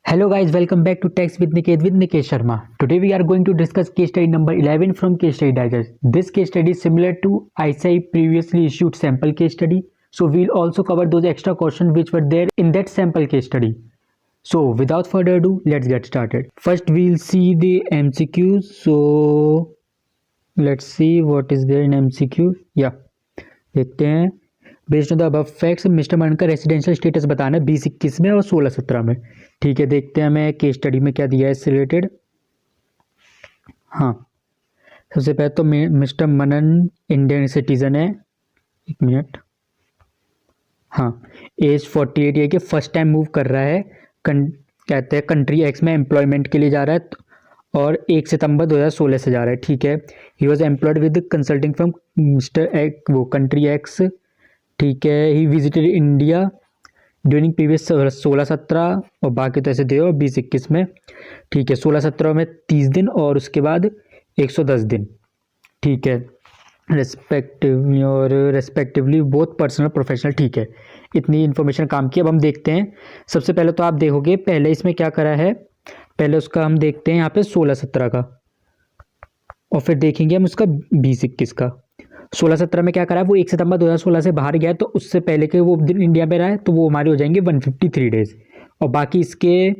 Hello guys, welcome back to Text with Nikesh Sharma. Today we are going to discuss case study number 11 from Case Study Digest. This case study is similar to ICAI previously issued sample case study. So we'll also cover those extra questions which were there in that sample case study. So without further ado, let's get started. First we'll see the MCQs. So let's see what is there in MCQ. Yeah, देखते हैं. Based on the above facts mister Manan का residential status बताना है 2021 में और 16-17 में. ठीक है, देखते हैं हमें केस स्टडी में क्या दिया है इससे रिलेटेड. हाँ, सबसे पहले तो मिस्टर मनन इंडियन सिटीजन है. एक मिनट. हाँ, एज 48 है कि फर्स्ट टाइम मूव कर रहा है. कहते हैं कंट्री एक्स में एम्प्लॉयमेंट के लिए जा रहा है और 1 सितंबर 2016 से जा रहा है. ठीक है, he was employed with consulting from mister x, वो कंट्री एक्स. ठीक है, ही विजिटेड इंडिया ड्यूरिंग प्रीवियस 16-17 और बाकी तो ऐसे दे और 20-21 में. ठीक है, 16-17 में 30 दिन और उसके बाद 110 दिन. ठीक है, रेस्पेक्टिवली बोथ पर्सनल प्रोफेशनल. ठीक है, इतनी इन्फॉर्मेशन काम की. अब हम देखते हैं. सबसे पहले तो आप देखोगे पहले इसमें क्या करा है. पहले उसका हम देखते हैं यहाँ पे 16-17 का और फिर देखेंगे हम उसका 20-21 का. 16-17 में क्या करा है, वो 1 सितंबर 2016 से बाहर गया है तो उससे पहले के वो दिन इंडिया में रहा है तो वो हमारे हो जाएंगे 153 डेज और बाकी इसके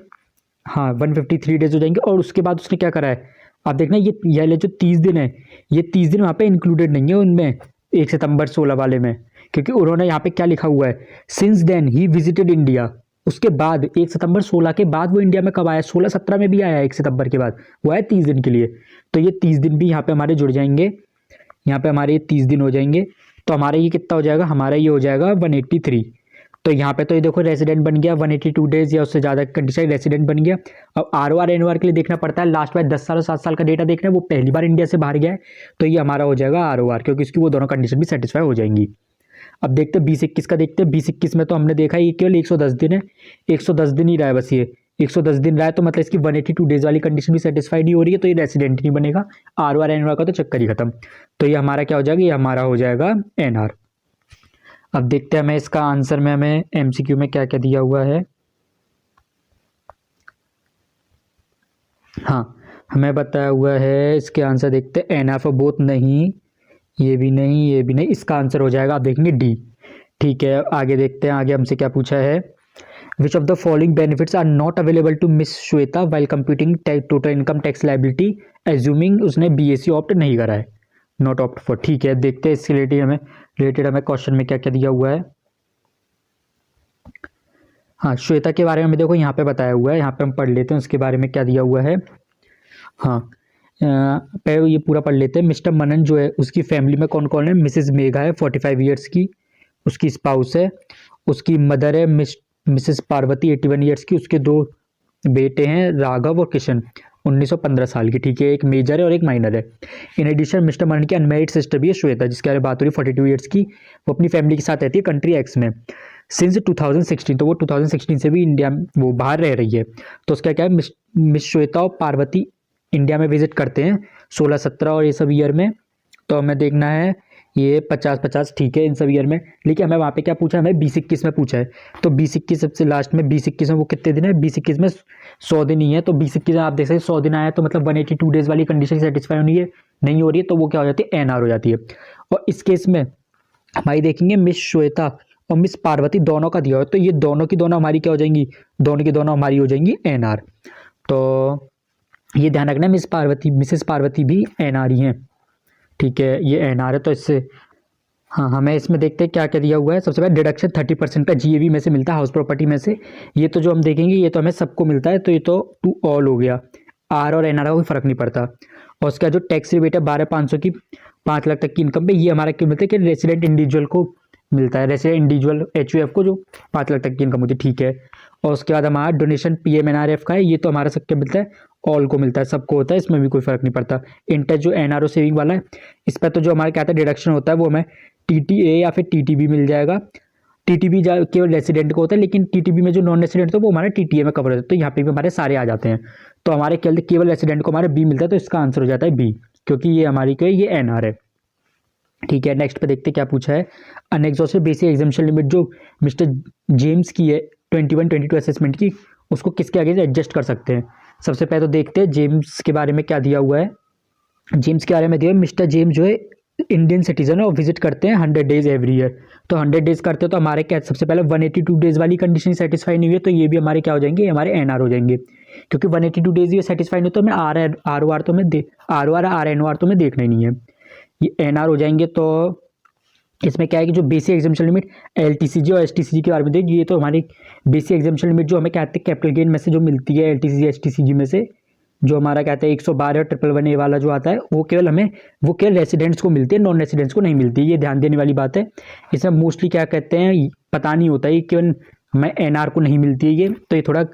153 डेज हो जाएंगे. और उसके बाद उसने क्या करा है, आप देखना ये जो 30 दिन है, ये 30 दिन वहाँ पे इंक्लूडेड नहीं है उनमें 1 सितंबर 16 वाले में, क्योंकि उन्होंने यहाँ पे क्या लिखा हुआ है, सिंस देन ही विजिटेड इंडिया. उसके बाद 1 सितंबर 16 के बाद वो इंडिया में कब आया, 16-17 में भी आया 1 सितंबर के बाद, वो आया 30 दिन के लिए. तो ये 30 दिन भी यहाँ पे हमारे जुड़ जाएंगे. यहाँ पे हमारे 30 दिन हो जाएंगे तो हमारा ये कितना हो जाएगा, हमारा ये हो जाएगा 183. तो यहाँ पे तो ये देखो रेसिडेंट बन गया 182 डेज या उससे ज़्यादा कंडीशन रेसिडेंट बन गया. अब ROR NOR के लिए देखना पड़ता है, लास्ट बार 10 साल और 7 साल का डेटा देखना है, वो पहली बार इंडिया से बाहर गया है तो ये हमारा हो जाएगा ROR, क्योंकि इसकी वो दोनों कंडीशन भी सेटिस्फाई हो जाएंगी. अब देखते हैं 20-21 का. देखते हैं 20-21 में तो हमने देखा ये केवल 110 दिन है, 110 दिन ही रहा है बस. ये 110 दिन रहा है तो मतलब इसकी 182 डेज वाली कंडीशन भी सेटिस्फाइड नहीं हो रही है तो ये रेसिडेंट नहीं बनेगा. ROR NOR का तो चक्कर ही खत्म. तो ये हमारा क्या हो जाएगा, ये हमारा हो जाएगा NR. अब देखते हैं हमें इसका आंसर में हमें MCQ में क्या क्या दिया हुआ है. हाँ, हमें बताया हुआ है इसके आंसर. देखते हैं NR फॉर बोथ नहीं, ये भी नहीं, ये भी नहीं. इसका आंसर हो जाएगा आप देखेंगे D. ठीक है, आगे देखते हैं. आगे हमसे क्या पूछा है, which of the following benefits are not available to Miss Shweta while computing total income tax liability assuming उसने BSc ऑप्ट नहीं करा है, नॉट ऑप्ट फॉर. ठीक है, देखते हैं इसके रिलेटेड हमें क्वेश्चन में क्या क्या दिया हुआ है. हाँ, श्वेता के बारे में देखो यहाँ पे बताया हुआ है, यहाँ पे हम पढ़ लेते हैं उसके बारे में क्या दिया हुआ है. हाँ, पहले ये पूरा पढ़ लेते हैं. मिस्टर मनन जो है उसकी फैमिली में कौन कौन है, मिसेज मेघा है 45 ईयर्स की, उसकी स्पाउस है. उसकी मदर है मिसेस पार्वती 81 ईयर्स की. उसके 2 बेटे हैं राघव और किशन 19 और 15 साल की. ठीक है, एक मेजर है और एक माइनर है. इन एडिशन मिस्टर मनन की अनमैरिड सिस्टर भी है श्वेता, जिसके बारे में बात हो रही है 42 ईयर्स की. वो अपनी फैमिली के साथ रहती है कंट्री एक्स में सिंस 2016. तो वो 2016 से भी इंडिया वो बाहर रह रही है. तो उसका क्या है, मिस श्वेता और पार्वती इंडिया में विजिट करते हैं 16-17 और ये सब ईयर में. तो हमें देखना है ये 50-50. ठीक है, इन सब ईयर में. लेकिन हमें वहाँ पे क्या पूछा, हमें 20-21 में पूछा है. तो 20-21 सबसे लास्ट में 20-21 में वो कितने दिन है, 20-21 में 100 दिन ही है. तो 20-21 में आप देख सकते 100 दिन आया तो मतलब 182 डेज वाली कंडीशन सेटिस्फाई होनी है, नहीं हो रही है तो वो क्या हो जाती है, NR हो जाती है. और इस केस में हमारी देखेंगे मिस श्वेता और मिस पार्वती दोनों का दिया हो तो ये दोनों की दोनों हमारी क्या हो जाएंगी, दोनों की दोनों हमारी हो जाएंगी NR. तो ये ध्यान रखना मिसेस पार्वती भी NR ही हैं. ठीक है, ये NR है तो इससे हाँ, हमें इसमें देखते हैं क्या क्या दिया हुआ है. सबसे पहले डिडक्शन 30% का GAV में से मिलता है, हाउस प्रॉपर्टी में से. ये तो जो हम देखेंगे ये तो हमें सबको मिलता है तो ये तो टू ऑल हो गया. R और NR का कोई फर्क नहीं पड़ता. और उसका जो टैक्स रिबेट है 12,500 की 5 लाख तक की इनकम पे, ये हमारा क्यों मिलता है कि रेसिडेंट इंडिविजुअल को मिलता है, रेसिडेंट इंडिविजुअल HUF को जो 5 लाख तक की इनकम होती है. ठीक है, और उसके बाद हमारा डोनेशन PMNRF का है, ये तो हमारा सबके मिलता है, ऑल को मिलता है, सबको होता है, इसमें भी कोई फर्क नहीं पड़ता. इंटरेस्ट जो NRO सेविंग वाला है इस पर तो जो हमारा क्या था डिडक्शन होता है वो हमें TTA या फिर TTB मिल जाएगा. TTB केवल रेसिडेंट को होता है, लेकिन TTB में जो नॉन रेसिडेंट होता है वो हमारे TTA में कवर होता है. तो यहाँ पे भी हमारे सारे आ जाते हैं. तो हमारे केवल रेसिडेंट को हमारे B मिलता है तो इसका आंसर हो जाता है B, क्योंकि ये हमारी क्या है, ये NR है. ठीक है, नेक्स्ट पे देखते क्या पूछा है. अनएग्जॉस्टेड बेसिक एग्जामिशन लिमिट जो मिस्टर जेम्स की है 21-22 असेसमेंट की, उसको किसके आगे एडजस्ट कर सकते हैं। सबसे पहले तो देखते हैं जेम्स के बारे में क्या दिया हुआ है। जेम्स के बारे में दिया, मिस्टर जेम्स जो है इंडियन सिटीजन है और विजिट करते हैं 100 डेज एवरी ईयर। तो 100 डेज करते हैं तो हमारे क्या, सबसे पहले 182 डेज वाली कंडीशन सेटिस्फाई नहीं हुई है तो ये भी हमारे क्या हो जाएंगे, हमारे एनआर हो जाएंगे, क्योंकि 182 डेज ये सेटिस्फाई नहीं, तो हमें आर ओ आर तो हमें R O R R N O R तो हमें देखना ही नहीं है, ये एनआर हो जाएंगे। तो इसमें क्या है कि जो बेसिक एग्जाम्पशन लिमिट एलटीसीजी और एसटीसीजी के बारे में देखिए, ये तो हमारी बेसिक एग्जाम्पशन लिमिट जो हमें कहते हैं कैपिटल गेन में से जो मिलती है एलटीसीजी एसटीसीजी में से, जो हमारा कहते हैं 112 111 ए वाला जो आता है वो केवल रेसिडेंट्स को मिलती है, नॉन रेसिडेंट्स को नहीं मिलती, ये ध्यान देने वाली बात है। इसमें मोस्टली क्या कहते हैं पता नहीं होता है, केवल हमें एनआर को नहीं मिलती है ये, तो ये थोड़ा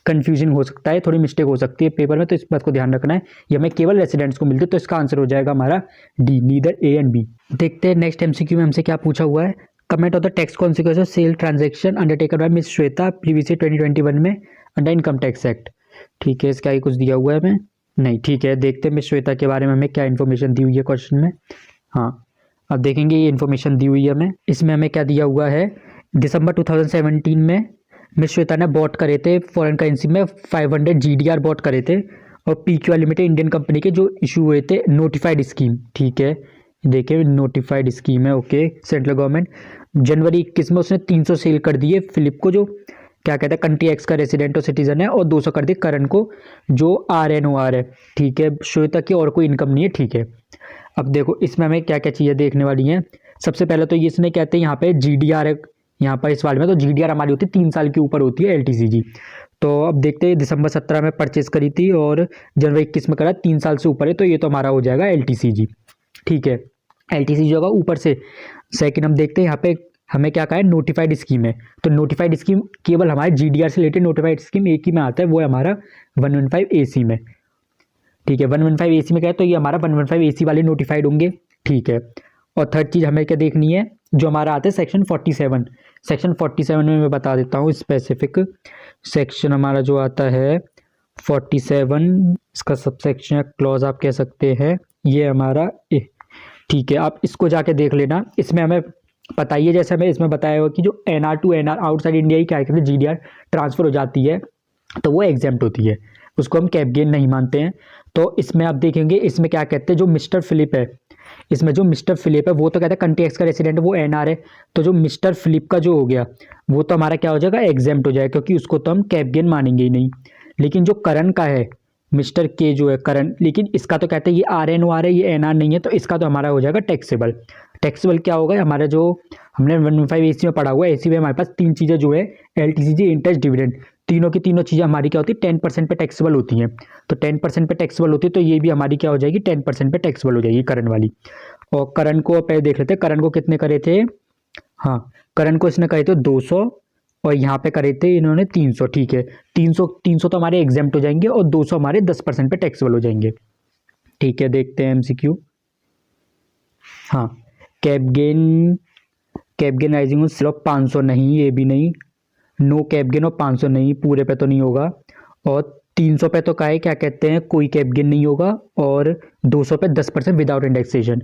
कन्फ्यूजन हो सकता है, थोड़ी मिस्टेक हो सकती है पेपर में, तो इस बात को ध्यान रखना है। ये हमें केवल रेसिडेंट्स को मिलती है, तो इसका आंसर हो जाएगा हमारा D, neither A and B. देखते हैं नेक्स्ट एमसीक्यू में हमसे क्या पूछा हुआ है। Comment of the tax consequence of sale transaction undertaken by miss Shweta previous 2021 में अंडर इनकम टैक्स एक्ट। ठीक है, इसका ही कुछ दिया हुआ है हमें नहीं। ठीक है, देखते हैं मिस श्वेता के बारे में हमें क्या इन्फॉर्मेशन दी हुई है क्वेश्चन में। हाँ, अब देखेंगे ये इन्फॉर्मेशन दी हुई है हमें। इसमें हमें क्या दिया हुआ है, दिसंबर 2017 में मिस श्वेता ने बॉट करे थे फॉरेन करेंसी में 500 GDR बॉट करे थे, और PQR लिमिटेड इंडियन कंपनी के जो इशू हुए थे नोटिफाइड स्कीम। ठीक है, देखिए नोटिफाइड स्कीम है, ओके, सेंट्रल गवर्नमेंट। जनवरी 21 में उसने 300 सेल कर दिए फिलिप को, जो क्या कहता है कंट्री एक्स का रेसिडेंट और सिटीजन है, और 200 कर दिए करण को जो RNOR है। ठीक है, श्वेता की और कोई इनकम नहीं है। ठीक है, अब देखो इसमें हमें क्या क्या चीज़ें देखने वाली हैं। सबसे पहले तो ये इसने कहते हैं यहाँ पे GDR है, यहाँ पर इस वाले में तो GDR हमारी होती है 3 साल के ऊपर होती है LTCG। तो अब देखते हैं दिसंबर 17 में परचेज करी थी और जनवरी 21 में करा, 3 साल से ऊपर है, तो ये तो हमारा हो जाएगा LTCG। ठीक है, LTCG होगा ऊपर से। सेकंड हम देखते हैं यहाँ पे हमें क्या कहा है, नोटिफाइड स्कीम है, तो नोटिफाइड स्कीम केवल हमारे GDR से रिलेटेड नोटिफाइड स्कीम एक ही में आता है, वो है हमारा 115 AC में। ठीक है, 115 AC में क्या है, तो ये हमारा 115 AC वाले नोटिफाइड होंगे। ठीक है, और थर्ड चीज़ हमें क्या देखनी है, जो हमारा आता है सेक्शन 47। सेक्शन 47 में मैं बता देता हूँ स्पेसिफिक सेक्शन हमारा जो आता है 47, इसका सब सेक्शन क्लॉज आप कह सकते हैं, ये हमारा ठीक है, आप इसको जाके देख लेना। इसमें हमें बताइए, जैसे हमें इसमें बताया हुआ कि जो NR to NR outside India की क्या कहते हैं GDR ट्रांसफ़र हो जाती है, तो वो एग्जेम्प्ट होती है, उसको हम कैप गेन नहीं मानते हैं। तो इसमें आप देखेंगे इसमें क्या कहते हैं, जो मिस्टर फिलिप है, इसमें जो मिस्टर फिलिप है वो तो कहता है कंट्री एक्स का रेसिडेंट है, वो NR है, तो जो मिस्टर फिलिप का जो हो गया वो तो हमारा क्या हो जाएगा, एग्जेम्प्ट हो जाएगा, क्योंकि उसको तो हम कैप गेन मानेंगे ही नहीं। लेकिन जो करण का है, मिस्टर के जो है करण, लेकिन इसका तो कहते हैं ये RNOR है, ये NR नहीं है, तो इसका तो हमारा हो जाएगा टैक्सेबल। टैक्सेबल क्या होगा, हमारा जो हमने 115 AC में पढ़ा हुआ है, AC में हमारे पास 3 चीज़ें जो है LTCG, इंटरेस्ट, डिविडेंड, तीनों की तीनों चीज़ें हमारी क्या होती है 10% पे टैक्सेबल होती हैं। तो 10% पे टैक्सेबल होती है, तो ये भी हमारी क्या हो जाएगी 10% पे टैक्सेबल हो जाएगी करण वाली। और करण को पहले देख लेते हैं, करण को कितने करे थे, हाँ करण को इसने करे थे 200, और यहाँ पे करे थे इन्होंने 300। ठीक है, 300 तो हमारे एग्जेम्प्ट हो जाएंगे और 200 हमारे 10% पे टैक्सेबल हो जाएंगे। ठीक है, देखते हैं MCQ। हाँ, कैप गेन राइजिंग सिर्फ 500 नहीं, ये भी नहीं, नो कैप गेन और 500 नहीं, पूरे पे तो नहीं होगा, और 300 पे तो क्या कहते हैं कोई कैप गेन नहीं होगा, और 200 पे 10% विदाउट इंडेक्सेशन,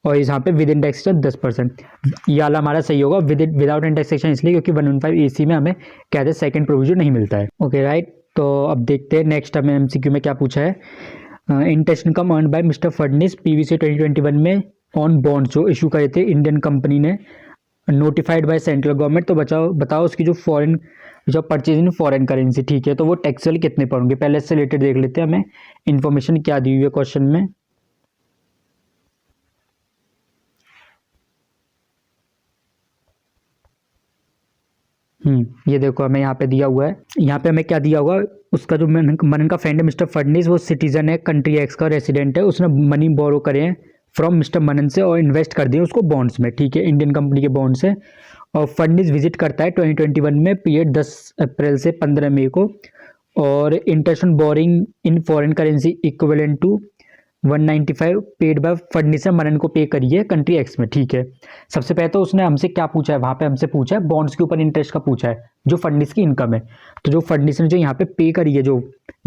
और यहाँ पे विद इंडेक्सेशन 10%। ये वाला हमारा सही होगा विदाउट इंडेक्सेशन, इसलिए क्योंकि 115 AC में हमें कहते हैं सेकंड प्रोविजन नहीं मिलता है। ओके राइट, तो अब देखते हैं नेक्स्ट हमें MCQ में क्या पूछा है। Interest income earn by mister Fadnis PVC 2021 में ऑन बॉन्ड जो इशू करे थे इंडियन कंपनी ने, नोटिफाइड बाय सेंट्रल गवर्नमेंट, तो बताओ उसकी जो फॉरेन जो परचेज इन फॉरेन करेंसी। ठीक है, तो वो टैक्सेबल कितने पर होंगे, पहले इससे रिलेटेड देख लेते हैं हमें इन्फॉर्मेशन क्या दी हुई है क्वेश्चन में। ये देखो हमें यहाँ पे दिया हुआ है, यहाँ पे हमें क्या दिया हुआ, उसका जो मनन का फ्रेंड है मिस्टर फडनिस, वो सिटीजन है, कंट्री एक्स का रेसिडेंट है, उसने मनी बोरो करे हैं फ्रॉम मिस्टर मनन से और इन्वेस्ट कर दिए उसको बॉन्ड्स में। ठीक है, इंडियन कंपनी के बॉन्ड से, और फडनिस विजिट करता है 2021 में पीरियड 10 अप्रैल से 15 मई को, और interest on borrowing in foreign currency equivalent to 195 paid by Fadnis Manan को पे करी है कंट्री एक्स में। ठीक है, सबसे पहले तो उसने हमसे क्या पूछा है, वहाँ पे हमसे पूछा है बॉन्ड्स के ऊपर इंटरेस्ट का पूछा है, जो फडनिस की इनकम है, तो जो फडनिस ने जो यहाँ पे पे करी है जो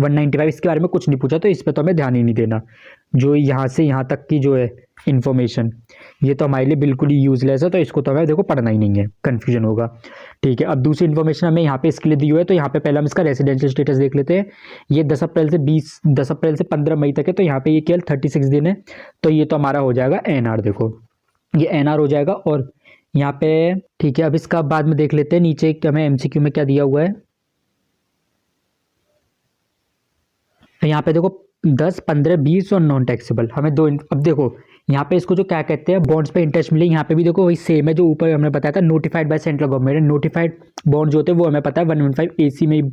195, इसके बारे में कुछ नहीं पूछा, तो इस पर तो हमें ध्यान ही नहीं देना। जो यहाँ से यहाँ तक की जो है इन्फॉर्मेशन, ये तो हमारे लिए बिल्कुल ही यूजलेस है, तो इसको तो हमें देखो पढ़ना ही नहीं है, कन्फ्यूजन होगा। ठीक है, अब दूसरी इन्फॉर्मेशन हमें यहाँ पे इसके लिए दी हुई है, तो यहाँ पे पहले हम इसका रेजिडेंशियल स्टेटस देख लेते हैं। ये 10 अप्रैल से 15 मई तक है, तो यहाँ पे ये केवल 36 दिन है, तो ये तो हमारा हो जाएगा एनआर। देखो ये एनआर हो जाएगा। और यहाँ पे ठीक है, अब इसका बाद में देख लेते हैं नीचे हमें एमसीक्यू में क्या दिया हुआ है। यहाँ पे देखो 10, 15, 20 और नॉन टैक्सेबल हमें दो। अब देखो यहाँ पे इसको जो क्या कहते हैं, बॉन्ड्स पे इंटरेस्ट मिले, यहाँ पे भी देखो वही सेम है जो ऊपर हमने बताया था, notified by central government. Notified bond जो होते हैं वो हमें पता है 115 AC में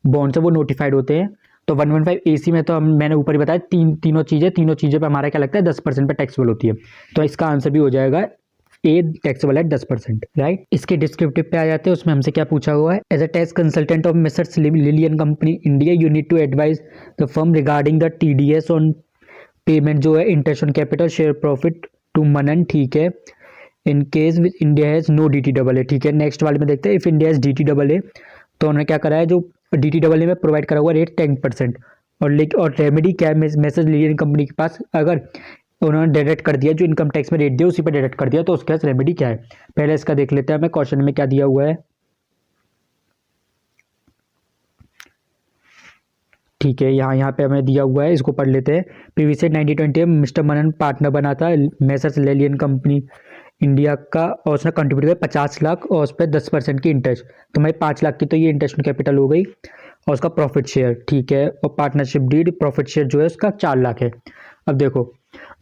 बॉन्ड्स है वो नोटिफाइड होते हैं। तो 115 AC में तो मैंने ऊपर ही बताया तीनों चीज़ें पे हमारा क्या लगता है 10% पे टैक्सेबल होती है, तो इसका आंसर भी हो जाएगा ए, टैक्सेबल है 10%, राइट। इसके डिस्क्रिप्टिव पे आ जाते हैं, उसमें हमसे क्या पूछा हुआ है, as a tax consultant of Messrs Lilian company India you need to advise the firm regarding the TDS on payment जो है interest on capital share profit to Manan. ठीक है, in case with India has no DTAA। ठीक है, next वाले में देखते हैं, इफ इंडिया हैज DTAA तो उन्होंने क्या करा है, जो DTAA में प्रोवाइड करा हुआ रेट 10%, और रेमेडी क्या है मैसेज लिलियन कंपनी के पास, अगर उन्होंने डिडक्ट कर दिया जो इनकम टैक्स में रेट दिया उसी पर डिडक्ट कर दिया, तो उसके पास रेमेडी क्या है। पहले इसका देख लेते हैं हमें क्वेश्चन में क्या दिया हुआ है। ठीक है, यहाँ पे हमें दिया हुआ है, इसको पढ़ लेते हैं। प्रीवियस 1920 में मिस्टर मनन पार्टनर बना था मैसर्स लिलियन कंपनी इंडिया का, और उसने कंट्रीब्यूट किया 50 लाख और उस पर 10% की इंटरेस्ट, तो मैं 5 लाख की तो ये इंटरेस्ट कैपिटल हो गई, और उसका प्रॉफिट शेयर। ठीक है, और पार्टनरशिप डीड प्रॉफिट शेयर जो है उसका 4 लाख है। अब देखो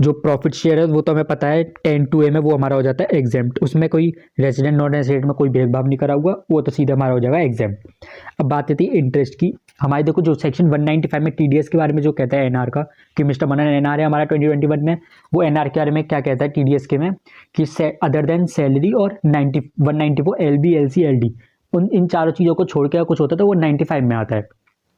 जो प्रॉफिट शेयर है वो तो हमें पता है 10(2)A में वो हमारा हो जाता है एग्जेम्प्ट, उसमें कोई रेजिडेंट नॉन रेजिडेंट में कोई भेदभाव नहीं करा हुआ, वो तो सीधा हमारा हो जाएगा एग्जेम्प्ट। अब बात आती है इंटरेस्ट की। हमारे देखो जो सेक्शन 195 में TDS के बारे में जो कहता है एनआर का, कि मिस्टर मनन एनआर है हमारा 2021 में, वो एनआर के बारे में क्या कहता है TDS के में, कि अदर देन सैलरी और 194 LB LC LD, इन चारों चीज़ों को छोड़ के कुछ होता है तो वो 95 में आता है।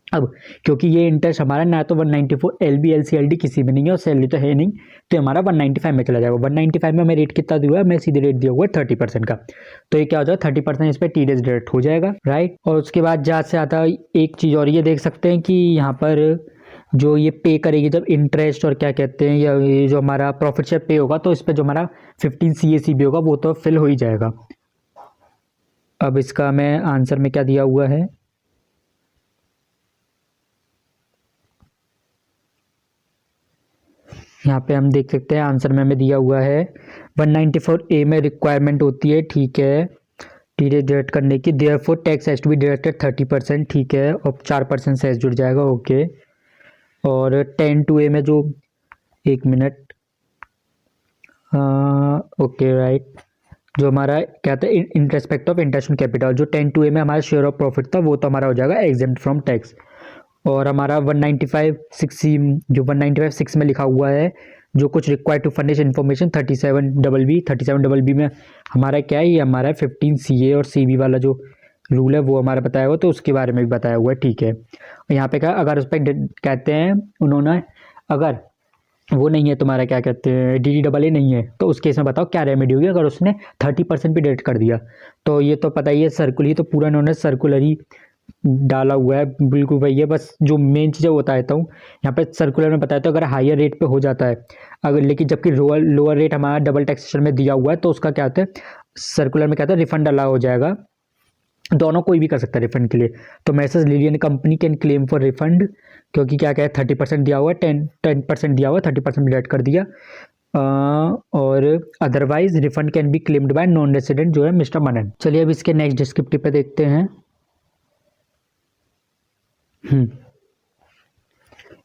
अब क्योंकि ये इंटरेस्ट हमारा ना तो 194 LB LC LD किसी में नहीं है और सैलरी तो है नहीं, तो हमारा 195 में चला जाएगा। 195 में हमें रेट कितना दिया हुआ है, मैं सीधे रेट दिया हुआ है 30% का, तो ये क्या हो जाएगा 30% इस पर TDS डिडक्ट हो जाएगा, राइट। और उसके बाद जहाँ से आता है एक चीज़ और ये देख सकते हैं कि यहाँ पर जो ये पे करेगी जब इंटरेस्ट और क्या कहते हैं, या ये जो हमारा प्रॉफिट शेयर पे होगा, तो इस पर जो हमारा 15 CACB होगा वो तो फिल हो ही जाएगा। अब इसका हमें आंसर में क्या दिया हुआ है, यहाँ पे हम देख सकते हैं आंसर में हमें दिया हुआ है 194A में रिक्वायरमेंट होती है। ठीक है, TDS डिडक्ट करने की, therefore tax has to be deducted 30%। ठीक है, और 4% सेस जुड़ जाएगा, ओके। और 10(2)A में जो, एक मिनट, ओके राइट, जो हमारा क्या था in respect of interest on capital, जो 10(2)A में हमारा शेयर ऑफ प्रॉफिट था वो तो हमारा हो जाएगा एग्जेम्प्ट फ्रॉम टैक्स। और हमारा 195(6)C जो 195(6) में लिखा हुआ है, जो कुछ required to furnish information 37BB में हमारा क्या है, ये हमारा 15 CA और CB वाला जो रूल है वो हमारा बताया हुआ, तो उसके बारे में भी बताया हुआ है। ठीक है, यहाँ पे क्या, अगर उस पर कहते हैं उन्होंने, अगर वो नहीं है तुम्हारा क्या कहते हैं DTAA नहीं है, तो उस केस में बताओ क्या रेमेडी होगी। अगर उसने 30% भी डिडक्ट कर दिया, तो ये तो पता ही है सर्कुलर, तो पूरा इन्होंने सर्कुलर ही डाला हुआ है, बिल्कुल वही है। बस जो मेन चीज़ बता देता हूँ, यहाँ पे सर्कुलर में बताया तो अगर हायर रेट पे हो जाता है, अगर लेकिन जबकि लोअर रेट हमारा डबल टैक्सेशन में दिया हुआ है, तो उसका क्या होता है, सर्कुलर में क्या होता है, रिफंड अलाउ हो जाएगा। दोनों कोई भी कर सकता है रिफंड के लिए, तो message Lillian company can claim for refund, क्योंकि क्या है 30% दिया हुआ है, 10% दिया हुआ है, 30% डिडक्ट कर दिया। और otherwise refund can be claimed by non resident जो है मिस्टर मनन। चलिए अब इसके नेक्स्ट डिस्क्रिप्टिव पे देखते हैं।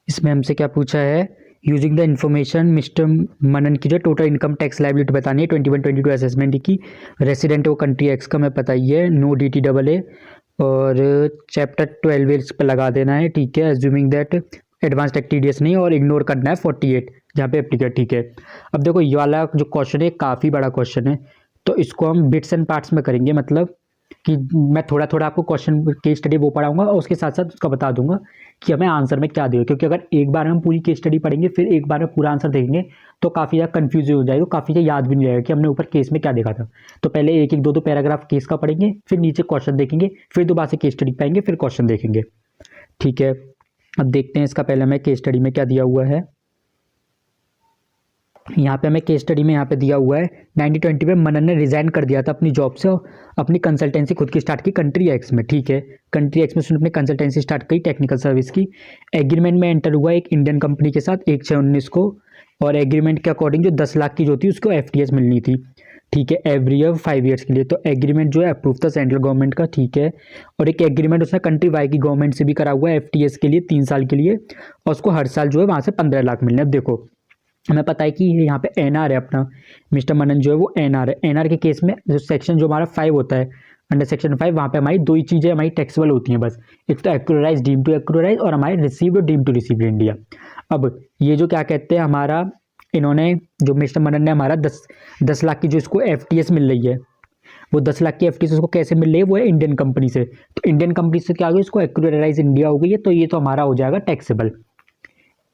इसमें हमसे क्या पूछा है, यूजिंग द इन्फॉर्मेशन मिस्टर मनन की जो टोटल इनकम टैक्स लाइबिलिटी बतानी है 21-22 असेसमेंट की, रेसिडेंट वो कंट्री एक्स का मैं पता ही है, नो DTAA, और चैप्टर 12 इस पर लगा देना है। ठीक है, assuming that advance tax TDS नहीं, और इग्नोर करना है 48 जहाँ पे एप्लीकेट। ठीक है, अब देखो ये वाला जो क्वेश्चन है काफ़ी बड़ा क्वेश्चन है, तो इसको हम बिट्स एंड पार्ट्स में करेंगे, मतलब कि मैं थोड़ा थोड़ा आपको क्वेश्चन केस स्टडी वो पढ़ाऊंगा और उसके साथ साथ उसका बता दूंगा कि हमें आंसर में क्या दिया, क्योंकि अगर एक बार हम पूरी केस स्टडी पढ़ेंगे फिर एक बार में पूरा आंसर देखेंगे तो काफ़ी ज़्यादा कन्फ्यूज हो जाएगा, काफ़ी ज़्यादा याद भी नहीं रहेगा कि हमने ऊपर केस में क्या देखा था। तो पहले एक एक दो दो पैराग्राफ केस का पढ़ेंगे, फिर नीचे क्वेश्चन देखेंगे, फिर दोबारा से केस स्टडी पाएंगे, फिर क्वेश्चन देखेंगे। ठीक है, अब देखते हैं इसका पहले हमें केस स्टडी में क्या दिया हुआ है। यहाँ पे हमें केस स्टडी में यहाँ पे दिया हुआ है 1920 में मनन ने रिजाइन कर दिया था अपनी जॉब से और अपनी कंसल्टेंसी खुद की स्टार्ट की कंट्री एक्स में। ठीक है, कंट्री एक्स में उसने अपनी कंसल्टेंसी स्टार्ट की टेक्निकल सर्विस की। एग्रीमेंट में एंटर हुआ एक इंडियन कंपनी के साथ 1/6/19 को, और एग्रीमेंट के अकॉर्डिंग जो 10 लाख की जो थी उसको FTS मिलनी थी। ठीक है, एवरी ईयर 5 ईयर्स के लिए। तो एग्रीमेंट जो है अप्रूव था सेंट्रल गवर्नमेंट का। ठीक है, और एक एग्रीमेंट उसने कंट्री वाई की गवर्नमेंट से भी करा हुआ है FTS के लिए 3 साल के लिए, और उसको हर साल जो है वहाँ से 15 लाख मिलने। अब देखो हमें पता है कि यहाँ पे NR है अपना, मिस्टर मनन जो है वो NR है। NR के केस में जो सेक्शन जो हमारा 5 होता है, अंडर सेक्शन 5, वहाँ पे हमारी दो ही चीज़ें हमारी टैक्सेबल होती हैं बस, एक तो एक्यूराइज डीम टू एक्यूराइज और हमारे रिसीव्ड और डीम टू रिसीव्ड इंडिया। अब ये जो क्या कहते हैं हमारा, इन्होंने जो मिस्टर मनन ने हमारा 10 लाख की जो इसको FTS मिल रही है, वो 10 लाख की FTS उसको कैसे मिल रही है, वो है इंडियन कंपनी से। तो इंडियन कंपनी से क्या हो गया, इसको एक्यूराइज इंडिया हो गई है, तो ये तो हमारा हो जाएगा टैक्सेबल।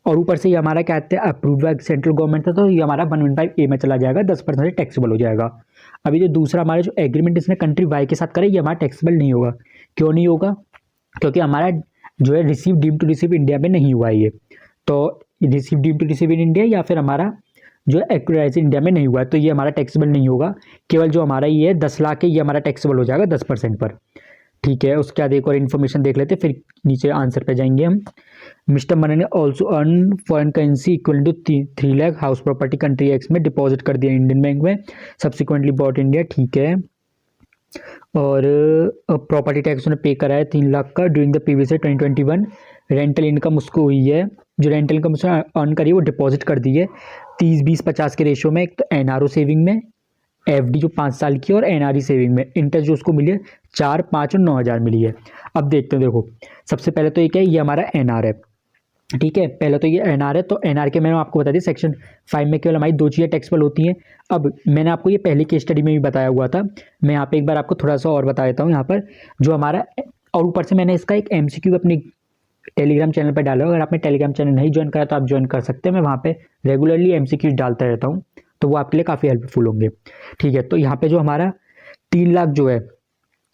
और ऊपर से ये हमारा क्या कहते हैं अप्रूव्ड बाय सेंट्रल गवर्नमेंट था, तो ये हमारा 115A में चला जाएगा, 10% टैक्सेबल हो जाएगा। अभी जो दूसरा हमारा जो एग्रीमेंट इसने कंट्री वाई के साथ करा, ये हमारा टैक्सेबल नहीं होगा। क्यों नहीं होगा? क्योंकि हमारा जो है receive deem to receive India में नहीं हुआ है ये। तो receive deem to receive in India या फिर हमारा जो है एक्यूराइज इंडिया में नहीं हुआ है, तो ये हमारा टैक्सेबल नहीं होगा। केवल जो हमारा ये 10 लाख है ये हमारा टैक्सेबल हो जाएगा 10% पर। ठीक है, उसके बाद एक और इन्फॉर्मेशन देख लेते, फिर नीचे आंसर पे जाएंगे हम। मिस्टर मनन ने also earn foreign currency equal to 3 lakh house property country X में डिपॉजिट कर दिया इंडियन बैंक में, सब्सिक्वेंटली बॉट इंडिया। ठीक है, और प्रॉपर्टी टैक्स उसने पे करा है 3 लाख का during the previous year 2021। Rental income उसको हुई है, जो रेंटल इनकम उसने अर्न करी है वो डिपॉजिट कर दी है 30-20-50 के रेशियो में। एक तो NRO सेविंग में, FD जो 5 साल की, और NRE सेविंग में। इंटरेस्ट जो उसको मिली है 4, 5 और 9,000 मिली है। अब देखते हैं, देखो सबसे पहले तो ये क्या है, ये हमारा NR है। ठीक है, पहले तो ये NR है, तो NR के मैंने आपको बता दी सेक्शन 5 में केवल हमारी 2 चीज़ें टैक्सेबल होती हैं। अब मैंने आपको ये पहले केस स्टडी में भी बताया हुआ था, मैं यहाँ पे एक बार आपको थोड़ा सा और बता देता हूँ यहाँ पर जो हमारा, और ऊपर से मैंने इसका एक MCQ अपनी टेलीग्राम चैनल पर डाला है। अगर आपने टेलीग्राम चैनल नहीं ज्वाइन करा तो आप ज्वाइन कर सकते हैं, मैं वहाँ पे रेगुलरली MCQ डालता रहता हूँ, तो वो आपके लिए काफ़ी हेल्पफुल होंगे। ठीक है, तो यहाँ पे जो हमारा 3 लाख जो है,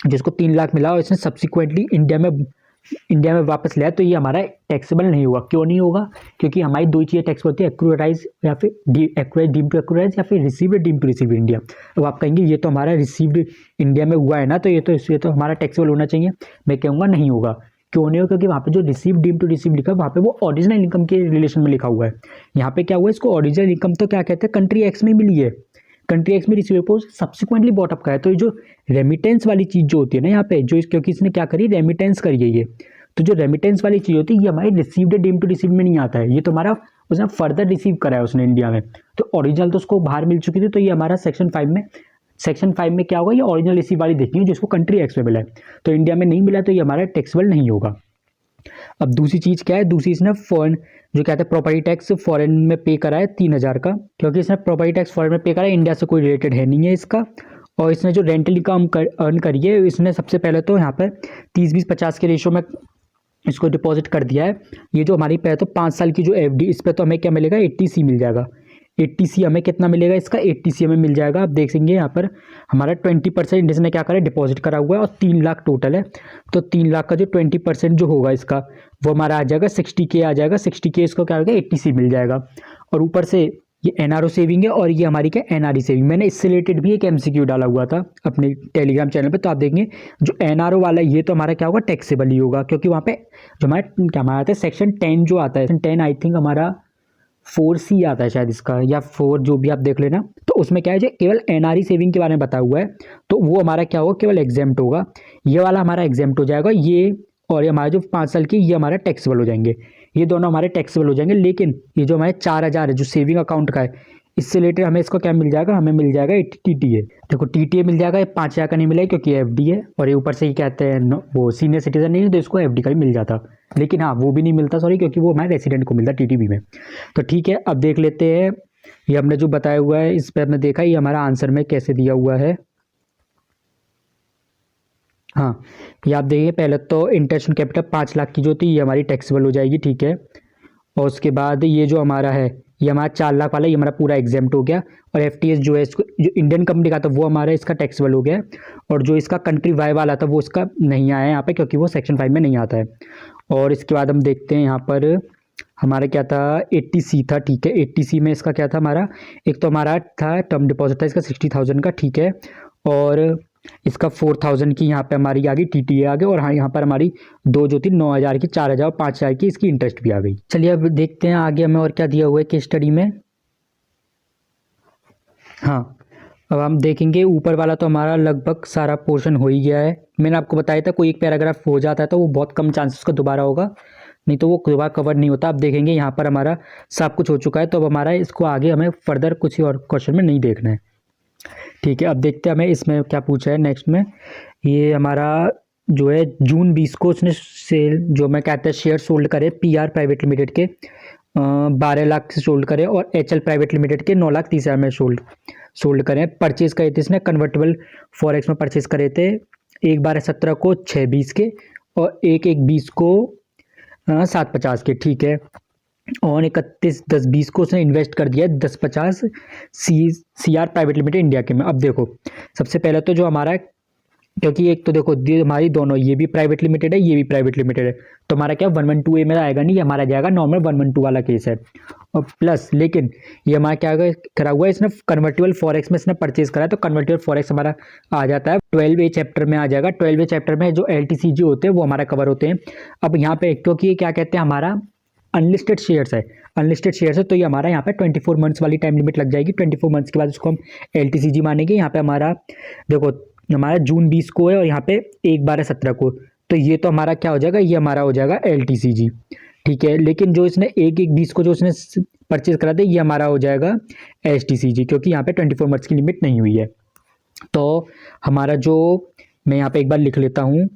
जिसको 3 लाख मिला और इसने सब्सिक्वेंटली इंडिया में वापस लिया, तो ये हमारा टैक्सेबल नहीं होगा। क्यों नहीं होगा? क्योंकि हमारी 2 चीज़ें टैक्स होती है, एक्यूराइज या फिर एक्यूराइज डीम टू एक्यूराइज, या फिर received deem to receive India. अब आप कहेंगे ये तो हमारा रिसीव्ड इंडिया में हुआ है ना, तो ये तो हमारा टैक्सेबल होना चाहिए। मैं कहूँगा नहीं होगा। क्यों नहीं होगा? क्योंकि वहाँ पे जो रिसीव डीम टू रिसीव लिखा है वहाँ पे वो ओरिजिनल इनकम के रिलेशन में लिखा हुआ है। यहाँ पे क्या हुआ है, इसको ओरिजिनल इनकम तो क्या कहते हैं कंट्री एक्स में मिली है, कंट्री एक्स में रिसीवेबल्स सब्सिक्वेंटली बॉट अप का है। तो ये जो रेमिटेंस वाली चीज़ जो होती है ना यहाँ पे, जो क्योंकि इसने क्या करी, रेमिटेंस करी है ये, तो जो रेमिटेंस वाली चीज़ होती है ये हमारी रिसीव्ड डीम टू रिसीव में नहीं आता है, ये तो हमारा उसने फर्दर रिसीव करा है उसने इंडिया में। तो ओरिजिनल तो उसको बाहर मिल चुकी थी, तो ये हमारा सेक्शन 5 में क्या होगा, ये ओरिजिनल रिसीव वाली देखनी है जिसको कंट्री एक्स में मिला है, तो इंडिया में नहीं मिला, तो ये हमारा टैक्सेबल नहीं होगा। अब दूसरी चीज़ क्या है, दूसरी इसने फॉरेन जो कहते हैं प्रॉपर्टी टैक्स फॉरेन में पे करा है 3,000 का, क्योंकि इसने प्रॉपर्टी टैक्स फॉरेन में पे करा है, इंडिया से कोई रिलेटेड है नहीं है इसका। और इसने जो रेंटल इनकम अर्न करी है, इसने सबसे पहले तो यहाँ पर 30-20-50 के रेशो में इसको डिपॉजिट कर दिया है। ये जो हमारी पहले तो 5 साल की जो FD, इस पर तो हमें क्या मिलेगा, 80C मिल जाएगा। 80C हमें कितना मिलेगा, इसका 80C हमें मिल जाएगा। आप देख सेंगे यहाँ पर हमारा 20% इसने क्या करा है, डिपॉजिट करा हुआ है, और 3 लाख टोटल है। तो 3 लाख का जो 20% जो होगा इसका, वो हमारा आ जाएगा 60K आ जाएगा। 60K इसको क्या होगा, 80C मिल जाएगा। और ऊपर से ये NRO सेविंग है, और ये हमारी क्या NRE सेविंग। मैंने इससे रिलेटेड भी एक MCQ डाला हुआ था अपने टेलीग्राम चैनल पे, तो आप देखेंगे जो NRO वाला ये तो हमारा क्या होगा, टैक्सेबल ही होगा, क्योंकि वहाँ पे जो हमारा आता है सेक्शन 10 जो आता है, सेक्शन 10 आई थिंक हमारा 4C आता है शायद इसका, या 4 जो भी आप देख लेना। तो उसमें क्या है, जो केवल NRE सेविंग के बारे में बताया हुआ है, तो वो हमारा क्या होगा, केवल एग्जेम्प्ट होगा। ये वाला हमारा एग्जेम्प्ट हो जाएगा, ये और ये हमारा जो 5 साल की, ये हमारा टैक्सेबल हो जाएंगे। ये दोनों हमारे टैक्सेबल हो जाएंगे। लेकिन ये जो हमारे 4,000 है जो सेविंग अकाउंट का है, इससे रिलेटेड हमें इसको क्या मिल जाएगा, हमें मिल जाएगा TTA। देखो TTA मिल जाएगा, ये 5,000 का नहीं मिलेगा क्योंकि FD है, और ये ऊपर से ही कहते हैं वो सीनियर सिटीजन नहीं है, तो इसको FD का ही मिल जाता। लेकिन हाँ, वो भी नहीं मिलता, सॉरी, क्योंकि वो हमारे रेसिडेंट को मिलता TTB में। तो ठीक है, अब देख लेते हैं ये हमने जो बताया हुआ है, इस पर हमने देखा ये हमारा आंसर में कैसे दिया हुआ है। हाँ, ये आप देखिए, पहले तो इंटरेस्ट ऑन कैपिटल 5 लाख की जो थी ये हमारी टैक्सेबल हो जाएगी। ठीक है, और उसके बाद ये जो हमारा है, ये हमारा 4 लाख वाला, ये हमारा पूरा एग्जेम्प्ट हो गया। और FTS जो है इसको, जो इंडियन कंपनी का था वो हमारा इसका टैक्सेबल हो गया। और जो इसका कंट्री वाई वाला था वो इसका नहीं आया यहाँ पे, क्योंकि वो सेक्शन 5 में नहीं आता है। और इसके बाद हम देखते हैं यहाँ पर हमारा क्या था, 80C था, ठीक है। 80C में इसका क्या था हमारा, एक तो हमारा था टर्म डिपॉजिट था इसका 60,000 का, ठीक है। और इसका 4,000 की यहाँ पे हमारी आ गई TTA आ गई, और हाँ यहाँ पर हमारी दो जो थी 9,000 की, 4,000 और 5,000 की इसकी इंटरेस्ट भी आ गई। चलिए अब देखते हैं आगे हमें और क्या दिया हुआ है केस स्टडी में। हाँ, अब हम देखेंगे ऊपर वाला तो हमारा लगभग सारा पोर्शन हो ही गया है। मैंने आपको बताया था कोई एक पैराग्राफ हो जाता है तो वो बहुत कम चांसेस उसका दोबारा होगा, नहीं तो वो दोबारा कवर नहीं होता। अब देखेंगे यहाँ पर हमारा सब कुछ हो चुका है, तो अब हमारा इसको आगे हमें फर्दर कुछ और क्वेश्चन में नहीं देखना है, ठीक है। अब देखते हैं हमें इसमें क्या पूछा है नेक्स्ट में। ये हमारा जो है जून 20 को उसने सेल जो मैं कहते हैं शेयर सोल्ड करे PR प्राइवेट लिमिटेड के 12 लाख से सोल्ड करे, और HL प्राइवेट लिमिटेड के 9,30,000 में सोल्ड करें। परचेज करे थे इसने कन्वर्टेबल फॉरेक्स में परचेज करे थे, 1/12/17 को 6.20 के, और 1/1/20 को 7.50 के, ठीक है। और 31/10/20 को उसने इन्वेस्ट कर दिया 10.50 CR प्राइवेट लिमिटेड इंडिया के में। अब देखो सबसे पहले तो जो हमारा, क्योंकि एक तो देखो हमारी दोनों, ये भी प्राइवेट लिमिटेड है, ये भी प्राइवेट लिमिटेड है, तो हमारा क्या 112A में आएगा नहीं, ये हमारा जाएगा नॉर्मल 112 वाला केस है। और प्लस लेकिन ये हमारा क्या करा हुआ है, इसने कन्वर्टेबल फॉरेक्स में इसने परचेज करा है, तो कन्वर्टेबल फॉरेक्स हमारा आ जाता है 12A चैप्टर में आ जाएगा। 12A चैप्टर में जो LTCG होते हैं वो हमारा कवर होते हैं। अब यहाँ पे क्योंकि ये क्या कहते हैं हमारा अनलिस्टेड शेयर्स है, अनलिस्टेड शेयर्स है, तो ये हमारा यहाँ पे 24 मंथ्स वाली टाइम लिमिट लग जाएगी। 24 मंथ्स के बाद उसको हम LTCG मानेंगे। यहाँ पे हमारा देखो हमारा जून 20 को है, और यहाँ पे 1/12/17 को, तो ये तो हमारा क्या हो जाएगा, ये हमारा हो जाएगा LTCG, ठीक है। लेकिन जो इसने 1/1/20 को जो इसने परचेज करा था, ये हमारा हो जाएगा STCG, क्योंकि यहाँ पे 24 मंथ्स की लिमिट नहीं हुई है। तो हमारा जो, मैं यहाँ पे एक बार लिख लेता हूँ,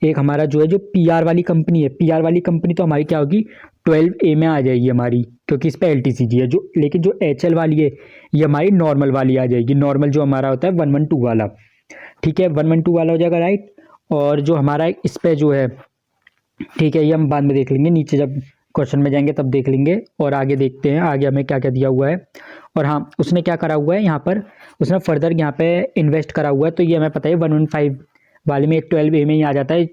एक हमारा जो है जो PR वाली कंपनी है, PR वाली कंपनी तो हमारी क्या होगी 12A में आ जाएगी हमारी, क्योंकि इस पे LTCG है जो। लेकिन जो HL वाली है ये हमारी नॉर्मल वाली आ जाएगी, नॉर्मल जो हमारा होता है 112 वाला, ठीक है। 112 वाला हो जाएगा, राइट। और जो हमारा इस पे जो है, ठीक है, ये हम बाद में देख लेंगे, नीचे जब क्वेश्चन में जाएंगे तब देख लेंगे। और आगे देखते हैं आगे हमें क्या क्या दिया हुआ है। और हाँ, उसने क्या करा हुआ है यहाँ पर, उसने फर्दर यहाँ पे इन्वेस्ट करा हुआ है, तो ये हमें पता है 115 वाले में 12A में ही आ जाता है।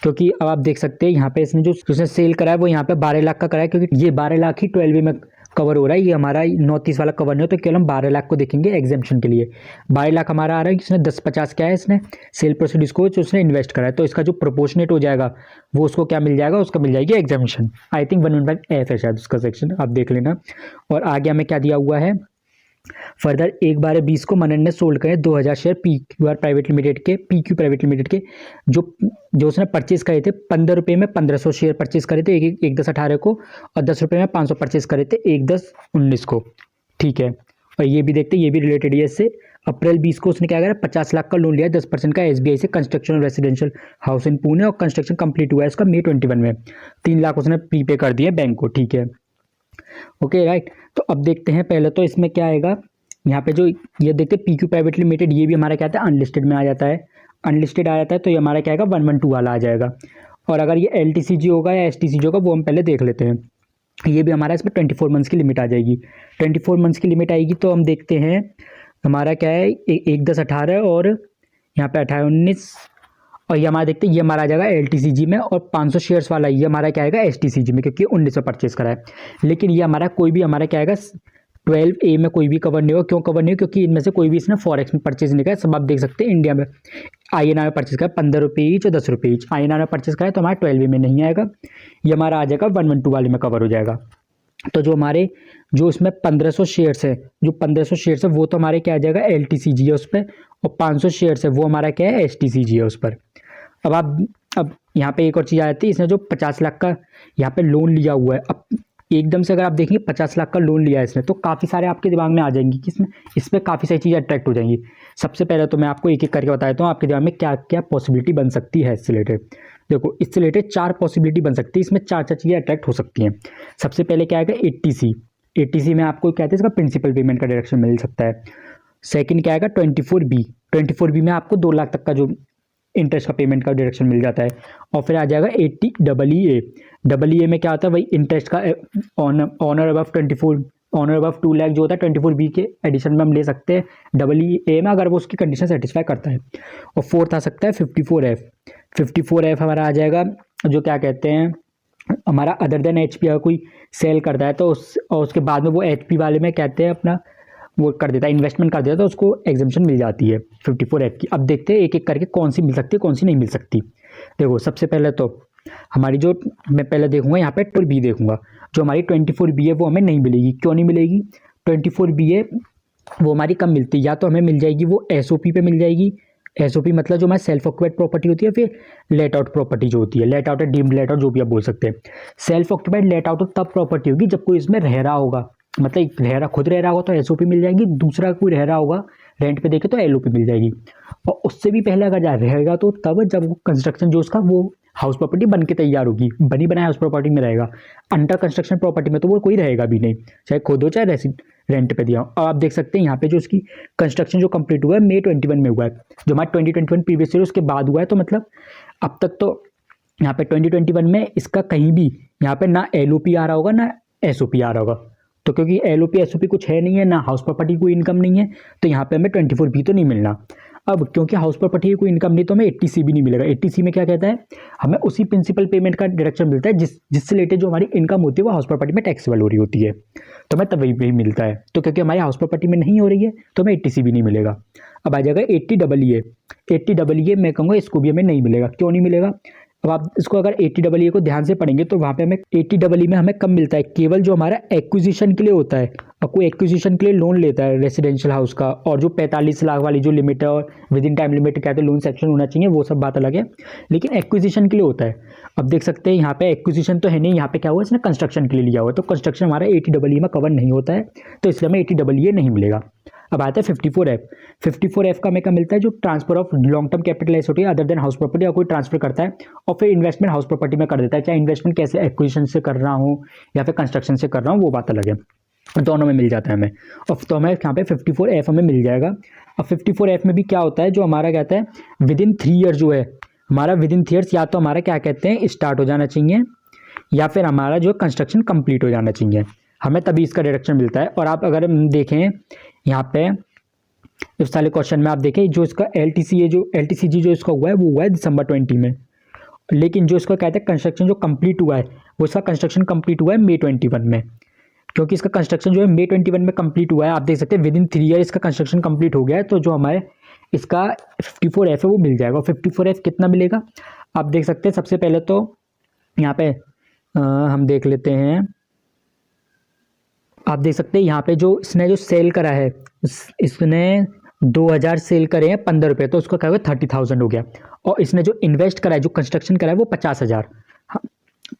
क्योंकि अब आप देख सकते हैं यहाँ पे इसने जो उसने सेल करा है वो यहाँ पे 12 लाख का करा है, क्योंकि ये 12 लाख ही 12A में कवर हो रहा है, ये हमारा 930 वाला कवर नहीं हो, तो केवल हम 12 लाख को देखेंगे एग्जेम्पशन के लिए। 12 लाख हमारा आ रहा है, इसने 10.50 क्या है, इसने सेल प्रोसीड इसको जो उसने इन्वेस्ट करा है, तो इसका जो प्रोपोर्शनेट हो जाएगा वो उसको क्या मिल जाएगा, उसका मिल जाएगी एग्जेम्पशन। आई थिंक 115F है शायद उसका सेक्शन, आप देख लेना। और आगे हमें क्या दिया हुआ है, फर्दर 1/12/20 को मनन ने सोल्ड करे 2,000 शेयर PQ प्राइवेट लिमिटेड के जो उसने परचेज करे थे 15 रुपये में 1,500 शेयर परचेज करे थे 1/10/18 को, और 10 रुपये में 500 परचेज करे थे 1/10/19 को, ठीक है। और ये भी देखते हैं, ये भी रिलेटेड है इससे। अप्रैल 20 को उसने क्या करा, 50 लाख का लोन लिया 10% का SBI से construction residential house in Pune, और कंस्ट्रक्शन कंप्लीट हुआ है उसका May 21 में। 3 लाख उसने प्रीपे कर दिए बैंक को, ठीक है, ओके, राइट। तो अब देखते हैं पहले तो इसमें क्या आएगा, यहाँ पे जो ये देखते हैं PQ प्राइवेट लिमिटेड, ये भी हमारा क्या आता है अनलिस्टेड में आ जाता है, अनलिस्टेड आ जाता है, तो ये हमारा क्या आएगा 112 वाला आ जाएगा। और अगर ये LTCG होगा या STCG होगा वो हम पहले देख लेते हैं। ये भी हमारा इसमें 24 मंथ्स की लिमिट आ जाएगी। 24 मंथ्स की लिमिट आएगी तो हम देखते हैं हमारा क्या है 1/10/18 और यहाँ पे 18/19, और ये हमारा देखते हैं ये हमारा आ जाएगा LTCG में, और 500 शेयर्स वाला ये हमारा क्या आएगा STCG में, क्योंकि 1900 परचेज करा है। लेकिन ये हमारा कोई भी हमारा क्या आएगा 12A में कोई भी कवर नहीं होगा। क्यों कवर नहीं हो, क्योंकि इनमें से कोई भी इसने फॉरेक्स में परचेज नहीं करा। सब आप देख सकते हैं इंडिया में INR में परचेज करा 15 रुपये ईच और 10 रुपये ईच INR में परचेज करा, तो हमारा 12A में नहीं आएगा, ये हमारा आ जाएगा 112 वाले में कवर हो जाएगा। तो जो हमारे जो इसमें 1500 शेयर्स है, जो 1500 शेयर्स है वो तो हमारे क्या आ जाएगा LTCG है उस पर, और 500 शेयर्स है वो हमारा क्या है STCG है उस पर। अब यहाँ पे एक और चीज़ आ जाती है, इसने जो 50 लाख का यहाँ पे लोन लिया हुआ है, अब एकदम से अगर आप देखेंगे 50 लाख का लोन लिया है इसने, तो काफ़ी सारे आपके दिमाग में आ जाएंगी कि इस पर काफ़ी सारी चीज़ें अट्रैक्ट हो जाएंगी। सबसे पहले तो मैं आपको एक एक करके बता देता हूँ आपके दिमाग में क्या क्या पॉसिबिलिटी बन सकती है इससे रिलेटेड। देखो इससे रिलेटेड 4 पॉसिबिलिटी बन सकती है, इसमें 4 चीज़ें अट्रैक्ट हो सकती हैं। सबसे पहले क्या आएगा 80C में आपको क्या कहते हैं इसका प्रिंसिपल पेमेंट का डायरेक्शन मिल सकता है। सेकंड क्या आएगा 24B में आपको 2 लाख तक का जो इंटरेस्ट का पेमेंट का डायरेक्शन मिल जाता है। और फिर आ जाएगा 80EE में क्या होता है भाई इंटरेस्ट का ऑनर अबव 2 लाख जो होता है 24B के एडिशन में हम ले सकते हैं EE में, अगर वो उसकी कंडीशन सेटिस्फाई करता है। और फोर्थ आ सकता है 54F हमारा आ जाएगा जो क्या कहते हैं हमारा अदर देन एच पी अगर कोई सेल करता है तो और उसके बाद में वो एच पी वाले में कहते हैं अपना वो कर देता है, इन्वेस्टमेंट कर देता है, तो उसको एग्जेम्पशन मिल जाती है 54F की। अब देखते हैं एक एक करके कौन सी मिल सकती है कौन सी नहीं मिल सकती। देखो सबसे पहले तो हमारी जो मैं पहले देखूंगा यहाँ पे 24B देखूंगा, जो हमारी 24B है वो हमें नहीं मिलेगी। क्यों नहीं मिलेगी? 24B है वो हमारी कब मिलती है, या तो हमें मिल जाएगी वो एसओपी पे मिल जाएगी। एसओपी मतलब जो हमारी सेल्फ ऑक्यूपाइड प्रॉपर्टी होती है, फिर लेट आउट प्रॉपर्टी जो होती है, लेट आउट है डीम्ड लेट आउट जो भी आप बोल सकते हैं। सेल्फ ऑक्यूपाइड लेट आउट तब प्रॉपर्टी होगी जब कोई इसमें रह रहा होगा, मतलब एक रह रहा खुद रह रहा होगा तो एसओपी मिल जाएगी, दूसरा कोई रह रहा होगा रेंट पे देखे तो एलओपी मिल जाएगी। और उससे भी पहले अगर रहेगा तो तब जब वो कंस्ट्रक्शन जो उसका वो हाउस प्रॉपर्टी बन के तैयार होगी, बनी बनाया हाउस प्रॉपर्टी में रहेगा। अंडर कंस्ट्रक्शन प्रॉपर्टी में तो वो कोई रहेगा भी नहीं, चाहे खुद हो चाहे रेंट पे दिया हो। और आप देख सकते हैं यहाँ पे जो उसकी कंस्ट्रक्शन जो कंप्लीट हुआ है May 21 में हुआ है, जो हमारा 2021 प्रीवियस ईयर उसके बाद हुआ है। तो मतलब अब तक तो यहाँ पे 2021 में इसका कहीं भी यहाँ पे ना एलओपी आ रहा होगा ना एसओपी आ रहा होगा। तो क्योंकि एलओपी एसओपी कुछ है नहीं है, ना हाउस प्रॉपर्टी कोई इनकम नहीं है, तो यहाँ पे हमें 24B तो नहीं मिलना। अब क्योंकि हाउस प्रॉपर्टी की कोई इनकम नहीं तो हमें 80C भी नहीं मिलेगा। 80C में क्या कहता है, हमें उसी प्रिंसिपल पेमेंट का डिडक्शन मिलता है जिससे रिलेटेड जो हमारी इनकम होती है वो हाउस प्रॉपर्टी में टैक्सेबल हो रही होती है, तो हमें तभी भी मिलता है। तो क्योंकि हमारी हाउस प्रॉपर्टी में नहीं हो रही है तो हमें 80C भी नहीं मिलेगा। अब आ जाएगा 80AA। 80AA मैं कहूँगा इसको भी हमें नहीं मिलेगा। क्यों नहीं मिलेगा? अब आप इसको अगर 80AA को ध्यान से पढ़ेंगे तो वहाँ पे हमें 80AA में हमें कब मिलता है, केवल जो हमारा एक्विजिशन के लिए होता है। और कोई एक्विजिशन के लिए लोन लेता है रेसिडेंशियल हाउस का, और जो 45 लाख वाली जो लिमिट है और विद इन टाइम लिमिट कहते हैं लोन सेक्शन होना चाहिए, वो सब बात अलग है, लेकिन एक्विजिशन के लिए होता है। अब देख सकते हैं यहाँ पे एक्विजिशन तो है नहीं, यहाँ पे क्या हुआ इसने कंस्ट्रक्शन के लिए लिया हुआ है, तो कंस्ट्रक्शन हमारा 80AA में कवर नहीं होता है, तो इसलिए हमें 80AA नहीं मिलेगा। अब आता है 54F। 54F का हमें क्या मिलता है, जो transfer of long term capital asset other than house property, या कोई ट्रांसफर करता है और फिर इन्वेस्टमेंट हाउस प्रॉपर्टी में कर देता है, चाहे इन्वेस्टमेंट कैसे एक्विजिशन से कर रहा हूँ या फिर कंस्ट्रक्शन से कर रहा हूँ, वो बात अलग है, दोनों में मिल जाता है हमें। और तो हमें यहाँ पे 54F हमें मिल जाएगा। अब 54F में भी क्या होता है, जो हमारा कहता है विद इन 3 ईयर जो है हमारा, विद इन 3 ईयर्स या तो हमारा क्या कहते हैं स्टार्ट हो जाना चाहिए, या फिर हमारा जो कंस्ट्रक्शन कंप्लीट हो जाना चाहिए, हमें तभी इसका डिडक्शन मिलता है। और आप अगर देखें यहाँ पे इस साले क्वेश्चन में आप देखें, जो इसका LTC है, जो LTCG जो इसका हुआ है वो हुआ है December 20 में, लेकिन जो इसका कहते हैं कंस्ट्रक्शन जो कंप्लीट हुआ है वो इसका कंस्ट्रक्शन कंप्लीट हुआ है May 21 में। क्योंकि इसका कंस्ट्रक्शन जो है May 21 में कंप्लीट हुआ है, आप देख सकते हैं विद इन 3 ईयर इसका कंस्ट्रक्शन कंप्लीट हो गया है, तो जो हमारे इसका 54F है वो मिल जाएगा। 54F कितना मिलेगा आप देख सकते हैं। सबसे पहले तो यहाँ पे हम देख लेते हैं, आप देख सकते हैं यहाँ पे जो इसने जो सेल करा है, इसने 2000 सेल करे हैं 15 रुपये, तो उसका क्या हुआ 30,000 हो गया। और इसने जो इन्वेस्ट करा है, जो कंस्ट्रक्शन करा है वो 50,000, हाँ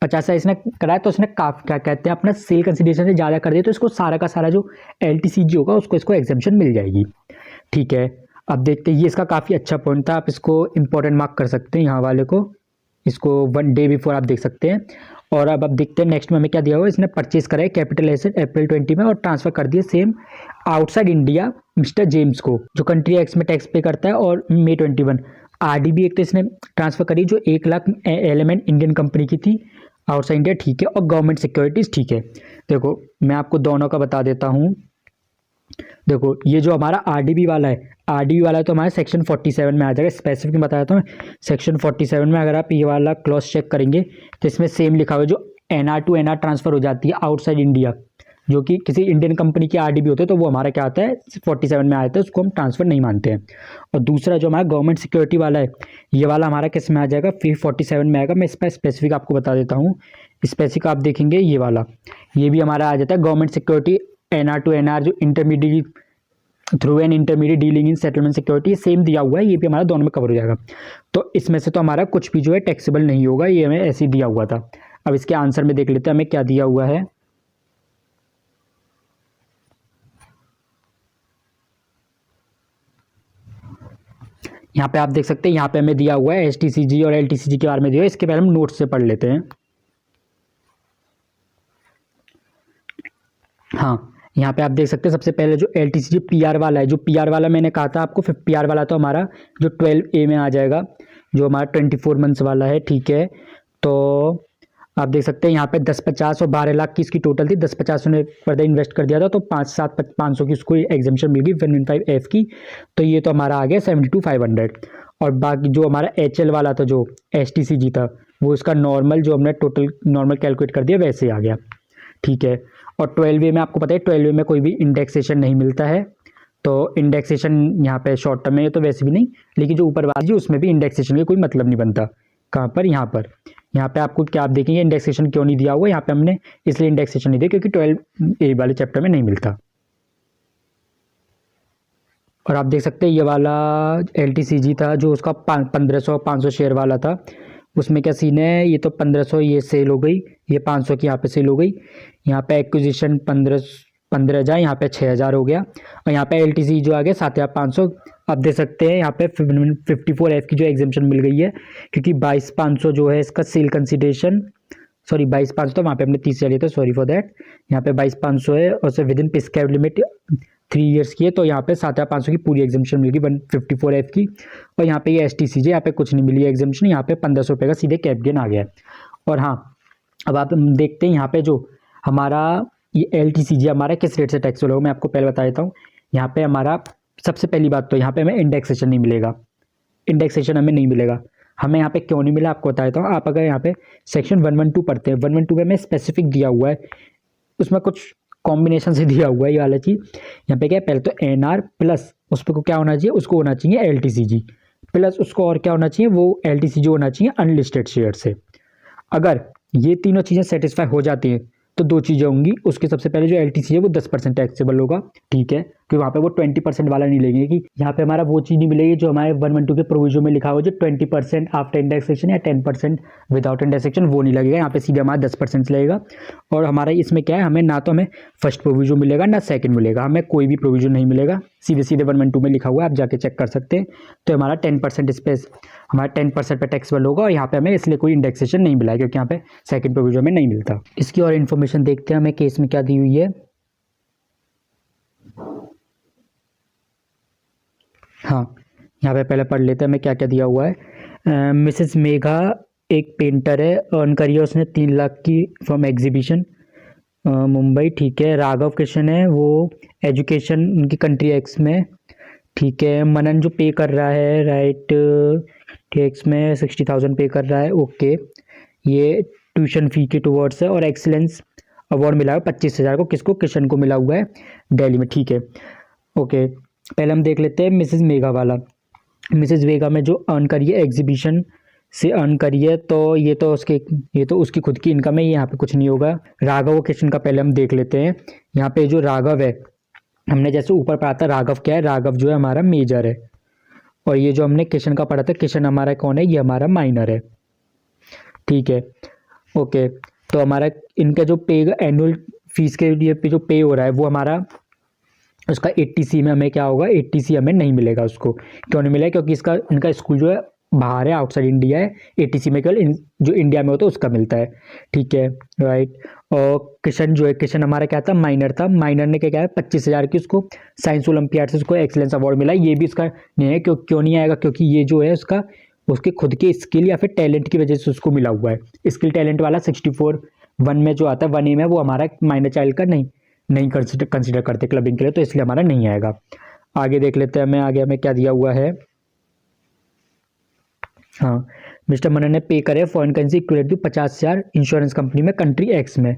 50,000 इसने कराया, तो उसने क्या कहते हैं अपना सेल कंसिडरेशन से ज़्यादा कर दिया, तो इसको सारा का सारा जो LTCG होगा उसको इसको एग्जेम्पशन मिल जाएगी। ठीक है, अब देखते हैं, ये इसका काफ़ी अच्छा पॉइंट था, आप इसको इंपॉर्टेंट मार्क कर सकते हैं यहाँ वाले को, इसको 1 डे बिफोर आप देख सकते हैं। और अब आप देखते हैं नेक्स्ट में हमें क्या दिया हुआ, इसने परचेज करा है कैपिटल एसेट April 20 में और ट्रांसफर कर दिया same outside India mister James को, जो कंट्री एक्स में टैक्स पे करता है, और May 21 RDB एक तो इसने ट्रांसफर करी जो 1 लाख एलिमेंट इंडियन कंपनी की थी आउटसाइड इंडिया, ठीक है, और गवर्नमेंट सिक्योरिटीज़, ठीक है। देखो मैं आपको दोनों का बता देता हूँ। देखो ये जो हमारा RDB वाला है, RDB वाला तो हमारा सेक्शन 47 में आ जाएगा, स्पेसिफिक बताया था मैं, सेक्शन 47 में अगर आप ये वाला क्लॉज चेक करेंगे तो इसमें सेम लिखा हुआ है, जो NR टू NR ट्रांसफ़र हो जाती है आउटसाइड इंडिया, जो कि किसी इंडियन कंपनी की RDB होते हैं, तो वो हमारा क्या आता है 47 में आता है, उसको हम ट्रांसफ़र नहीं मानते हैं। और दूसरा जो हमारा गवर्नमेंट सिक्योरिटी वाला है, ये वाला हमारा किस में आ जाएगा, फिर 47 में आएगा। मैं इस पर स्पेसिफिक आपको बता देता हूँ, स्पेसिफिक आप देखेंगे ये वाला, ये भी हमारा आ जाता है government security NR to NR, जो intermediate through an intermediate dealing in settlement security, same दिया हुआ है, ये भी हमारा दोनों में कवर हो जाएगा। तो इसमें से तो हमारा कुछ भी जो है टैक्सेबल नहीं होगा, ये हमें ऐसे ही दिया हुआ था। अब इसके आंसर में देख लेते हैं हमें क्या दिया हुआ है। यहाँ पे आप देख सकते हैं, यहाँ पे हमें दिया हुआ है STCG और LTCG के बारे में दिया है, इसके पहले हम नोट्स से पढ़ लेते हैं। हाँ यहाँ पे आप देख सकते हैं, सबसे पहले जो LTCG PR वाला है, जो PR वाला मैंने कहा था आपको, PR वाला तो हमारा जो 12A में आ जाएगा, जो हमारा 24 मंथ्स वाला है, ठीक है। तो आप देख सकते हैं यहाँ पे 10, 50 और 12 लाख की इसकी टोटल थी, 10, 50 उन्हें फर्दर इन्वेस्ट कर दिया था, तो 5, 7, 500 की उसको एग्जेम्पशन मिल गई 115F की, तो ये तो हमारा आ गया 72,500। और बाकी जो हमारा HL वाला था, जो STCG था, वो उसका नॉर्मल जो हमने टोटल नॉर्मल कैलकुलेट कर दिया वैसे आ गया, ठीक है। और 12A में आपको पता है 12A में कोई भी इंडेक्सेशन नहीं मिलता है, तो इंडेक्सेशन यहाँ पे शॉर्ट टर्म में है तो वैसे भी नहीं, लेकिन जो ऊपर बात है उसमें भी इंडेक्सेशन का कोई मतलब नहीं बनता। कहाँ पर? यहाँ पे आपको क्या आप देखेंगे इंडेक्सेशन क्यों नहीं दिया हुआ यहाँ पे हमने, इसलिए इंडेक्सेशन नहीं दिया क्योंकि 12A वाले चैप्टर में नहीं मिलता। और आप देख सकते हैं ये वाला LTCG था जो उसका 1500 शेयर वाला था, उसमें क्या सीन है, ये तो 1500 ये सेल हो गई, ये 500 की यहाँ पे सेल हो गई, यहाँ पे एक्विजिशन 15,000, यहाँ पे 6,000 हो गया, और यहाँ पे LTC जो आ गया 7,500। आप देख सकते हैं यहाँ पे 54F की जो एग्जामेशन मिल गई है, क्योंकि 22,500 जो है इसका सेल कंसिडरेशन, सॉरी 22,500 तो वहाँ पे हमने 30,000 लिया था, सॉरी फॉर दैट। यहाँ पे 22,500 है और से with in prescribed limit 3 years की है, तो यहाँ पे 7,500 की पूरी एग्जामेशन मिल गई 154F की। और यहाँ पे ये STCJ यहाँ पे कुछ नहीं मिली है एग्जामेशन, यहाँ पे 1,500 रुपये का सीधे कैप गेन आ गया है। और हाँ, अब आप देखते हैं यहाँ पे जो हमारा ये LTCJ हमारा किस रेट से टैक्स होगा, मैं आपको पहले बता देता हूँ। यहाँ पे हमारा सबसे पहली बात तो यहाँ पे हमें इंडेक्सेशन नहीं मिलेगा, इंडेक्सेशन हमें नहीं मिलेगा। हमें यहाँ पे क्यों नहीं मिला आपको बता देता हूँ। आप अगर यहाँ पे सेक्शन 112 पढ़ते हैं, 112 में हमें स्पेसिफिक दिया हुआ है, उसमें कुछ कॉम्बिनेशन से दिया हुआ है ये वाला चीज़। यहाँ पे क्या है, पहले तो NR प्लस उस पर क्या होना चाहिए, उसको होना चाहिए LTCG प्लस उसको और क्या होना चाहिए, वो LTCG होना चाहिए अनलिस्टेड शेयर से। अगर ये तीनों चीज़ें सेटिस्फाई हो जाती हैं तो दो चीज़ें होंगी, उसके सबसे पहले जो LTC है वो 10% टैक्सेबल होगा, ठीक है, क्योंकि वहाँ पे वो 20% वाला नहीं लेंगे, कि यहाँ पे हमारा वो चीज़ नहीं मिलेगी जो हमारे 112 के प्रोविजन में लिखा हुआ जो 20% आफ्टर इंडेक्सेशन या 10% विदाउट इंडेक्सेशन, वो नहीं लगेगा, यहाँ पे सीधे हमारा 10% लगेगा। और हमारा इसमें क्या है, हमें ना तो हमें फर्स्ट प्रोविजन मिलेगा ना सेकंड मिलेगा, हमें कोई भी प्रोविजन नहीं मिलेगा, सीधे सीधे 112 में लिखा हुआ है, आप जाके चेक कर सकते हैं। तो हमारा 10% स्पेस हमारा 10% पे टैक्सेबल होगा, और यहाँ पे हमें इसलिए कोई इंडेक्सेशन नहीं मिला है क्योंकि यहाँ पे सेकंड प्रोविजन में नहीं मिलता। इसकी और इन्फॉर्मेशन देखते हैं हमें केस में क्या दी हुई है। हाँ, यहाँ पे पहले पढ़ लेते हैं हमें क्या क्या दिया हुआ है। मिसेस मेघा एक पेंटर है, अर्न करी है उसने 3 लाख की फ्रॉम एग्जीबिशन मुंबई, ठीक है। राघव कृष्ण है वो एजुकेशन उनकी कंट्री एक्स में, ठीक है। मनन जो पे कर रहा है राइट टैक्स में 60,000 पे कर रहा है, ओके। ये ट्यूशन फी के टुवर्ड्स है, और एक्सीलेंस अवार्ड मिला है 25,000 को, किसको, कृष्ण को मिला हुआ है दिल्ली में, ठीक है, ओके। पहले हम देख लेते हैं मिसेस मेघा वाला। मिसेस मेघा में जो अर्न करी है एग्जीबिशन से अर्न करी है, तो ये तो उसकी खुद की इनकम है, ये यहाँ पे कुछ नहीं होगा। राघव और कृष्ण का पहले हम देख लेते हैं। यहाँ पे जो राघव है, हमने जैसे ऊपर पढ़ा था राघव क्या है, राघव जो है हमारा मेजर है, और ये जो हमने कृष्ण का पढ़ा था, कृष्ण हमारा कौन है, ये हमारा माइनर है, ठीक है, ओके। तो हमारा इनका जो पे एनुअल फीस के लिए पे जो पे हो रहा है वो हमारा उसका 80C में हमें क्या होगा, 80C हमें नहीं मिलेगा। उसको क्यों नहीं मिलेगा, क्योंकि इनका स्कूल जो है बाहर है, आउटसाइड इंडिया है। 80C में केवल जो इंडिया में होता है उसका मिलता है, ठीक है, राइट। और कृष्ण जो है, कृष्ण हमारा क्या था, माइनर था। माइनर ने क्या है 25,000 की उसको साइंस ओलंपियाड से उसको एक्सीलेंस अवार्ड मिला, ये भी उसका नहीं है। क्यों नहीं आएगा, क्योंकि ये जो है उसके खुद के स्किल या फिर टैलेंट की वजह से उसको मिला हुआ है। स्किल टैलेंट वाला 64(1) में जो आता है 1A में, वो हमारा माइनर चाइल्ड का नहीं कंसिडर करते क्लबिंग के लिए, तो इसलिए हमारा नहीं आएगा। आगे देख लेते हैं आगे हमें क्या दिया हुआ है। हाँ, मिस्टर मनन ने पे करे foreign currency equivalent to 50,000 insurance company में कंट्री एक्स में,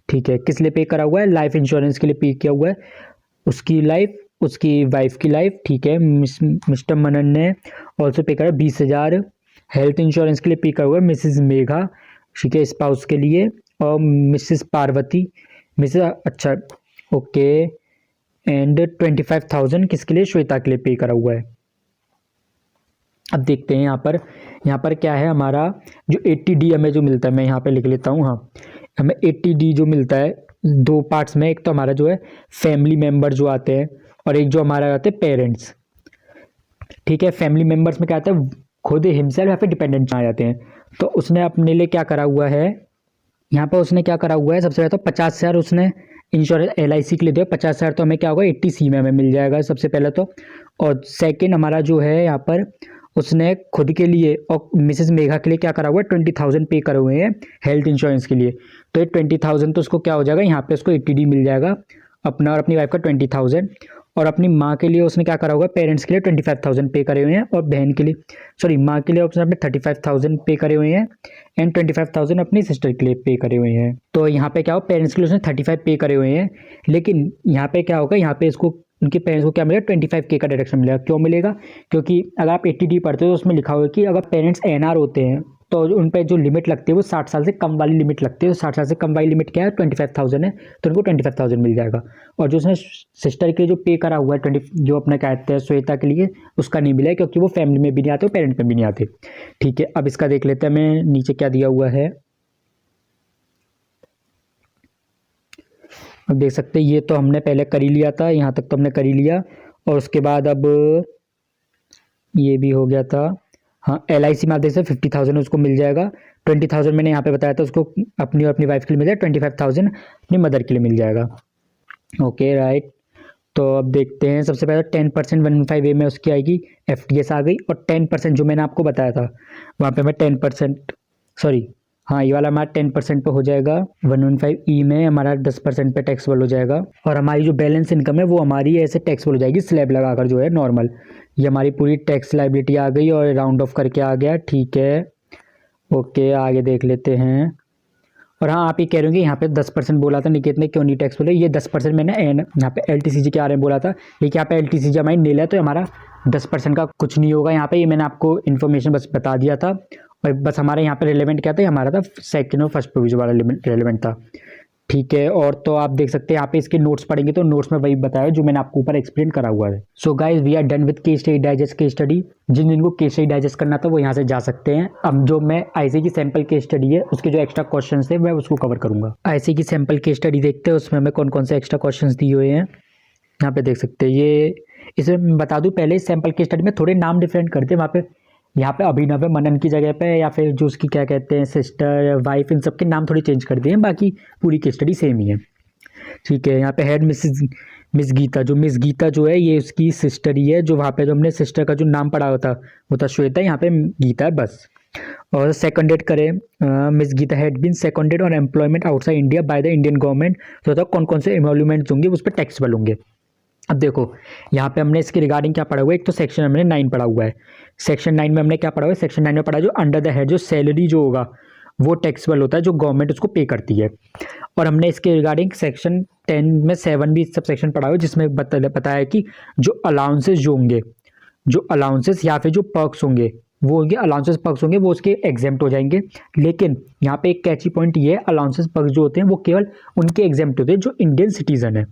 ठीक है। किस लिए पे करा हुआ है, लाइफ इंश्योरेंस के लिए पे किया हुआ है, उसकी लाइफ, उसकी वाइफ की लाइफ, ठीक है। मिस्टर मनन ने ऑल्सो पे करा 20,000 हेल्थ इंश्योरेंस के लिए पे करा हुआ है मिसेस मेघा, ठीक है, स्पाउस के लिए। और मिसेस पार्वती अच्छा, ओके। एंड 25,000 किसके लिए, श्वेता के लिए पे करा हुआ है। अब देखते हैं यहाँ पर क्या है हमारा जो 80D हमें जो मिलता है, मैं यहाँ पे लिख लेता हूँ। हाँ, हमें 80D जो मिलता है 2 पार्ट्स में, एक तो हमारा जो है फैमिली मेम्बर जो आते हैं, और एक जो हमारा आते हैं पेरेंट्स, ठीक है। फैमिली मेम्बर्स में क्या आता है, खुद हिमसेल्फ या फिर डिपेंडेंट आ जाते हैं। तो उसने अपने लिए क्या करा हुआ है, यहाँ पर उसने क्या करा हुआ है, सबसे पहले तो 50,000 उसने इंश्योरेंस LIC के लिए दिया। 50,000 तो हमें क्या होगा 80C में हमें मिल जाएगा सबसे पहले तो। और सेकंड हमारा जो है यहाँ पर उसने खुद के लिए और मिसेस मेघा के लिए क्या करा हुआ है, 20,000 पे करे हुए हैं हेल्थ इंश्योरेंस के लिए। तो ये 20,000 तो उसको क्या हो जाएगा, यहाँ पे उसको 80D मिल जाएगा अपना और अपनी वाइफ का 20,000। और अपनी माँ के लिए उसने क्या करा होगा, पेरेंट्स के लिए 25,000 पे करे हुए हैं, और बहन के लिए सॉरी माँ के लिए उसने अपने 35,000 पे करे हुए हैं, एंड 25,000 अपनी सिस्टर के लिए पे करे हुए हैं। तो यहाँ पे क्या हो, पेरेंट्स के लिए उसने 35 पे करे हुए हैं, लेकिन यहाँ पे क्या होगा, यहाँ पे इसको उनके पेरेंट्स को क्या मिलेगा, 25K का डिडक्शन मिलेगा। क्यों मिलेगा, क्योंकि अगर आप 80D पढ़ते हो तो उसमें लिखा हुआ है कि अगर पेरेंट्स एनआर होते हैं तो उन पर जो लिमिट लगती है वो 60 साल से कम वाली लिमिट लगती है। तो 60 साल से कम वाली लिमिट क्या है, 25,000 है, तो उनको 25,000 मिल जाएगा। और जो उसने सिस्टर के लिए जो पे करा हुआ है 20, जो अपने कहते हैं श्वेता के लिए, उसका नहीं मिला है, क्योंकि वो फैमिली में भी नहीं आते, पेरेंट में भी नहीं आते। ठीक है, अब इसका देख लेते हैं मैं नीचे क्या दिया हुआ है। अब देख सकते हैं, ये तो हमने पहले कर ही लिया था, यहाँ तक तो हमने कर ही लिया। और उसके बाद अब ये भी हो गया था। हाँ, LIC में आप देख सकते 50,000 उसको मिल जाएगा। 20,000 मैंने यहाँ पे बताया था उसको अपनी और अपनी वाइफ के लिए मिल जाएगा, 25,000 अपनी मदर के लिए मिल जाएगा। Okay right. तो अब देखते हैं, सबसे पहले 10% 115A में उसकी आएगी, FTS आ गई, और 10% जो मैंने आपको बताया था वहाँ पे मैं 10% सॉरी हाँ, ये वाला हमारा 10% पे हो जाएगा। 115E में हमारा 10% पे टैक्सेबल हो जाएगा, और हमारी जो बैलेंस इनकम है वो हमारी ऐसे टैक्सेबल हो जाएगी स्लैब लगाकर, जो है नॉर्मल। ये हमारी पूरी टैक्स लाइबिलिटी आ गई और राउंड ऑफ करके आ गया। ठीक है, ओके आगे देख लेते हैं। और हाँ, आप ये कह रहे होंगे यहाँ पे 10% बोला था निकेत ने, क्यों नहीं टैक्स बोले, ये 10% मैंने यहाँ पे LTCG के बारे में बोला था, लेकिन यहाँ पे LTCG हमारी नील है, तो हमारा 10% का कुछ नहीं होगा यहाँ पे। ये मैंने आपको इन्फॉर्मेशन बस बता दिया था, और बस हमारे यहाँ पे रिलेवेंट क्या था, हमारा था सेकंड और फर्स्ट प्रोविजन वाला रिलेवेंट था। ठीक है, और तो आप देख सकते हैं यहाँ पे इसके नोट्स पढ़ेंगे तो नोट्स में वही बताया जो मैंने आपको ऊपर एक्सप्लेन करा हुआ है। So guys, we are done with case study digest case study. जिनको केस स्टडी डाइजेस्ट करना था वो यहाँ से जा सकते हैं। अब जो मैं IC की सैंपल केस स्टडी है उसके जो एक्स्ट्रा क्वेश्चन थे मैं उसको कवर करूंगा। IC की सैंपल केस स्टडी देखते हैं उसमें हमें कौन कौन से एक्स्ट्रा क्वेश्चन दिए हुए हैं, यहाँ पे देख सकते हैं। ये इसमें मैं बता दूं पहले, सैंपल केस स्टडी में थोड़े नाम डिफरेंट करते हैं। वहाँ पे यहाँ पे अभिनव मनन की जगह पे, या फिर जो उसकी क्या कहते हैं सिस्टर वाइफ, इन सब के नाम थोड़ी चेंज कर दिए हैं, बाकी पूरी केस स्टडी सेम ही है। ठीक है, यहाँ पे हेड मिस गीता, जो मिस गीता जो है ये उसकी सिस्टर ही है। जो वहाँ पे जो हमने सिस्टर का जो नाम पढ़ा होता वो था श्वेता, यहाँ पे गीता है बस। और सेकंडेड करें, miss Geeta had been seconded on employment outside India by the Indian government. तो बताओ कौन कौन से एमोल्यूमेंट्स होंगे उस पर टैक्सेबल होंगे। अब देखो यहाँ पे हमने इसके रिगार्डिंग क्या पढ़ा हुआ है, एक तो सेक्शन हमने 9 पढ़ा हुआ है। सेक्शन 9 में हमने क्या पढ़ा हुआ है, सेक्शन 9 में पढ़ा जो अंडर द हेड जो सैलरी जो होगा वो टैक्सेबल होता है, जो गवर्नमेंट उसको पे करती है। और हमने इसके रिगार्डिंग सेक्शन 10 में 7 भी सब सेक्शन पढ़ा हुआ है, जिसमें बताया कि जो अलाउंसेस जो होंगे, जो अलाउंसेस या फिर जो पर्क्स होंगे वो होंगे, अलाउंसेस पर्क्स होंगे वो उसके एग्जेम्प्ट हो जाएंगे। लेकिन यहाँ पे एक कैची पॉइंट ये है, अलाउंसेस पर्क्स जो होते हैं वो केवल उनके एग्जेम्प्ट होते हैं जो इंडियन सिटीजन है।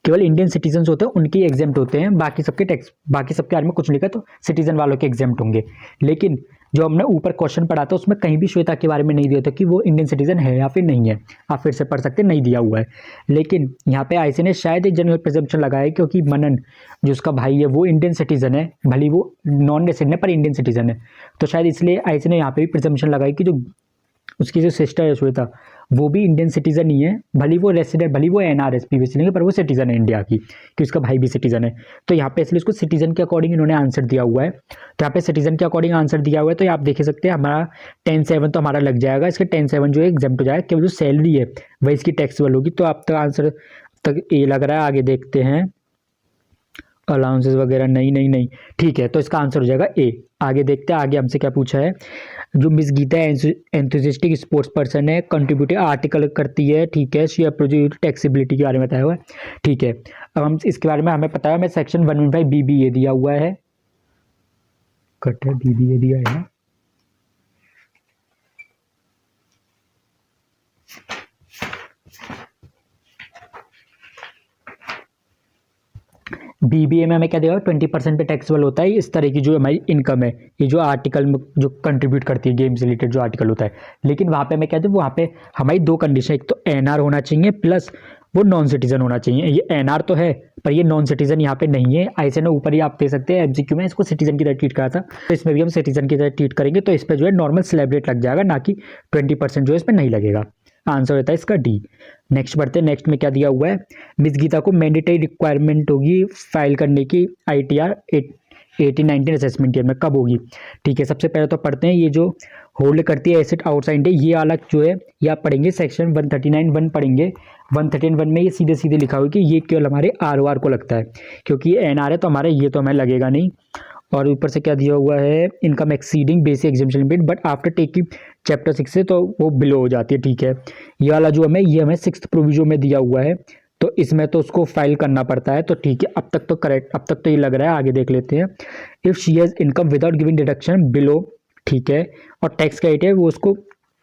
केवल इंडियन सिटीजन होते हैं उनके एग्जेम्प्ट होते हैं, बाकी सबके टैक्स, बाकी सबके बारे में कुछ लिखा तो सिटीजन वालों के एग्जेम्प्ट होंगे। लेकिन जो हमने ऊपर क्वेश्चन पढ़ा था उसमें कहीं भी श्वेता के बारे में नहीं दिया था कि वो इंडियन सिटीजन है या फिर नहीं है। आप फिर से पढ़ सकते, नहीं दिया हुआ है। लेकिन यहाँ पे IC ने शायद एक जनरल प्रिजम्पशन लगाया, क्योंकि मनन जो उसका भाई है वो इंडियन सिटीजन है, भले वो नॉन रेसिडेंट है पर इंडियन सिटीजन है, तो शायद इसलिए IC ने यहाँ पे भी प्रिजम्पशन लगाई कि जो उसकी जो सिस्टर है श्वेता वो भी इंडियन सिटीजन ही है, भले वो रेसिडेंट, भले वो NRS PVC नहीं है, पर वो सिटीजन है इंडिया की, कि उसका भाई भी सिटीजन है। तो यहाँ पे इसलिए उसको सिटीजन के अकॉर्डिंग इन्होंने आंसर दिया हुआ है। तो यहाँ पे सिटीजन के अकॉर्डिंग आंसर दिया हुआ है, तो आप देख सकते हैं हमारा 10-7 तो हमारा लग जाएगा। इसके 10-7 जो है एग्जाम्प्ट हो जाएगा, केवल जो सैलरी है वही इसकी टैक्सेबल होगी। तो आप तक आंसर तक ये लग रहा है। आगे देखते हैं, अलाउंसेस वगैरह नहीं, ठीक है, तो इसका आंसर हो जाएगा A। आगे देखते हैं आगे हमसे क्या पूछा है। जो मिस गीता एंथुसिस्टिक स्पोर्ट्स पर्सन है, कंट्रीब्यूटिव आर्टिकल करती है, ठीक है, शी अप्रोच टैक्सेबिलिटी के बारे में बताया हुआ है, ठीक है। अब हम इसके बारे में हमें पता है, हमें सेक्शन 115 BBA दिया हुआ है, कट है BBA दिया है ना, BBA में हमें क्या देगा, 20% पे टैक्सेबल होता है इस तरह की जो हमारी इनकम है, ये जो आर्टिकल में जो कंट्रीब्यूट करती है गेम से रिलेटेड जो आर्टिकल होता है। लेकिन वहाँ पे हमें क्या दें, वहाँ पे हमारी 2 कंडीशन, एक तो NR होना चाहिए प्लस वो नॉन सिटीजन होना चाहिए। ये NR तो है पर ये नॉन सिटीजन यहाँ पे नहीं है। ऐसे ना ऊपर ही आप देख सकते हैं MCQ में इसको सिटीजन की तरह ट्रीट करा था, तो इसमें भी हम सिटीजन की तरह ट्रीट करेंगे। तो इस पर जो है नॉर्मल स्लैब रेट लग जाएगा, ना कि 20% जो है इस पर नहीं लगेगा। आंसर होता है इसका D। नेक्स्ट बढ़ते हैं, नेक्स्ट में क्या दिया हुआ है, मिस गीता को मैंडेटरी रिक्वायरमेंट होगी फाइल करने की ITR 18-19 असेसमेंट ईयर में कब होगी। ठीक है, सबसे पहले तो पढ़ते हैं ये जो होल्ड करती है एसेट आउटसाइड इंडिया, ये अलग जो है ये आप पढ़ेंगे सेक्शन 139(1) पढ़ेंगे। 139(1) में ये सीधे सीधे लिखा हुआ है कि ये केवल हमारे ROR को लगता है, क्योंकि NR है तो हमारे ये तो हमें लगेगा नहीं। और ऊपर से क्या दिया हुआ है, income exceeding basic exemption limit but after taking chapter 6 से तो वो बिलो हो जाती है। ठीक है, ये वाला जो हमें ये हमें 6th प्रोविजन में दिया हुआ है, तो इसमें तो उसको फाइल करना पड़ता है। तो ठीक है, अब तक तो करेक्ट, अब तक तो ये लग रहा है। आगे देख लेते हैं। If she has income without giving deduction below, ठीक है, और टैक्स का रेट है वो उसको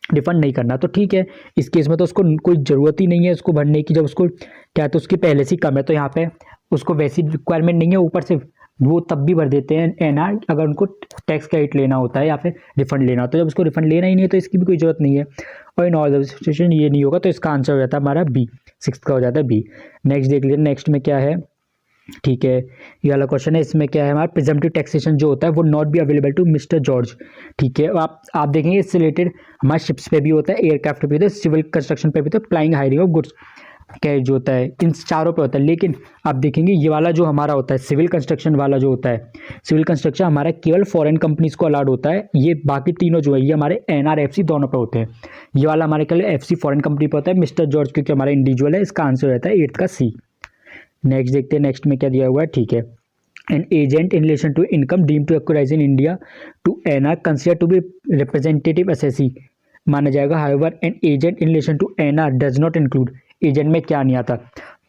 रिफंड नहीं करना, तो ठीक है, इस केस में तो उसको कोई ज़रूरत ही नहीं है उसको भरने की, जब उसको क्या है तो उसकी पहले से कम है, तो यहाँ पे उसको वैसी रिक्वायरमेंट नहीं है। ऊपर से वो तब भी भर देते हैं NR अगर उनको टैक्स क्रेडिट लेना होता है या फिर रिफंड लेना होता है। जब उसको रिफंड लेना ही नहीं है तो इसकी भी कोई ज़रूरत नहीं है। और इन ऑल सिचुएशन ये नहीं होगा, तो इसका आंसर हो जाता है हमारा बी, 6th का हो जाता है बी। नेक्स्ट देख लीजिए, नेक्स्ट में क्या है। ठीक है, ये वाला क्वेश्चन है, इसमें क्या है हमारा प्रिजम्पटिव टैक्सेशन जो होता है वो not be available to Mister George. ठीक है, आप देखेंगे इससे रिलेटेड हमारे शिप्स पे भी होता है, एयरक्राफ्ट पे भी होता है, सिविल कंस्ट्रक्शन पे भी होता है, flying hiring of goods carriage जो होता है, इन चारों पे होता है। लेकिन आप देखेंगे ये वाला जो हमारा होता है सिविल कंस्ट्रक्शन वाला जो होता है, सिविल कंस्ट्रक्शन हमारा केवल फॉरेन कंपनीज को अलाउड होता है। ये बाकी तीनों जो है ये हमारे NRFC दोनों पे होते हैं। ये वाला हमारे केवल FC फॉरेन कंपनी पे होता है, मिस्टर जॉर्ज क्योंकि हमारा इंडिविजुअल है। इसका आंसर रहता है 8th का C। नेक्स्ट देखते हैं, नेक्स्ट में क्या दिया हुआ है। ठीक है, an agent in relation to income deem to accrue in India to NR consider to be representative assessee माना जाएगा। However an agent in relation to NR does not include, agent में क्या नहीं आता।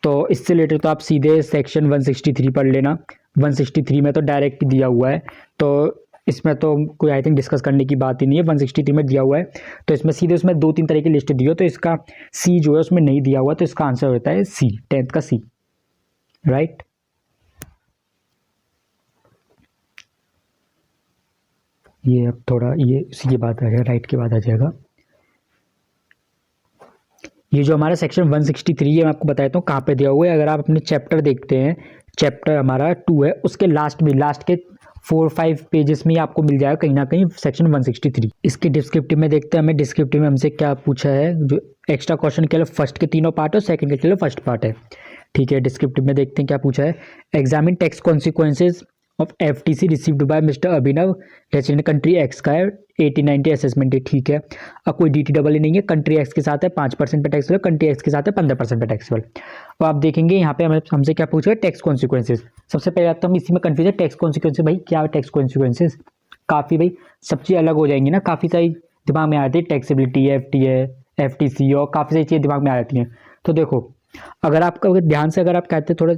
तो इससे रिलेटेड तो आप सीधे सेक्शन 163 पढ़ लेना। 163 में तो डायरेक्ट दिया हुआ है, तो इसमें तो कोई आई थिंक डिस्कस करने की बात ही नहीं है। 163 में दिया हुआ है, तो इसमें सीधे उसमें 2-3 तरह की लिस्ट दी हो, तो इसका C जो है उसमें नहीं दिया हुआ, तो इसका आंसर होता है C, 10th का C, राइट। ये अब थोड़ा ये उसी के बाद आ जाएगा, राइट के बाद आ जाएगा। ये जो हमारा सेक्शन 163 है मैं आपको बताता हूँ कहाँ पे दिया हुआ है। अगर आप अपने चैप्टर देखते हैं, चैप्टर हमारा 2 है, उसके लास्ट में, लास्ट के 4-5 पेजेस में ही आपको मिल जाएगा कहीं ना कहीं सेक्शन 163। इसके डिस्क्रिप्टिव में देखते हैं, हमें डिस्क्रिप्टिव में हमसे क्या पूछा है। जो एक्स्ट्रा क्वेश्चन के लिए फर्स्ट के तीनों पार्ट और सेकंड के लिए फर्स्ट पार्ट है। ठीक है, डिस्क्रिप्टिव में देखते हैं क्या पूछा है। Examine tax consequences of FTC received by mister Abhinav, resident country x का है, 1890 असेसमेंट है। ठीक है, अब कोई DTEE नहीं है, कंट्री एक्स के साथ है 5% पे टैक्सेबल, कंट्री एक्स के साथ है 15% पे टैक्सेबल। तो आप देखेंगे यहाँ पे हमसे क्या पूछा है, टैक्स कॉन्सिक्वेंसेज। सबसे पहले तो हम इसी में कन्फ्यूज है, टैक्स कॉन्सिक्वेंसेज भाई क्या है टैक्स कॉन्सिक्वेंसेज। काफ़ी भाई सब चीज़ अलग हो जाएंगी ना, काफ़ी सारी दिमाग में आ जाती है, टैक्सेबिलिटी है, FT है, FTC और काफ़ी सारी चीज़ें दिमाग में आ जाती हैं। तो देखो अगर आपका ध्यान से अगर आप कहते हैं थोड़ा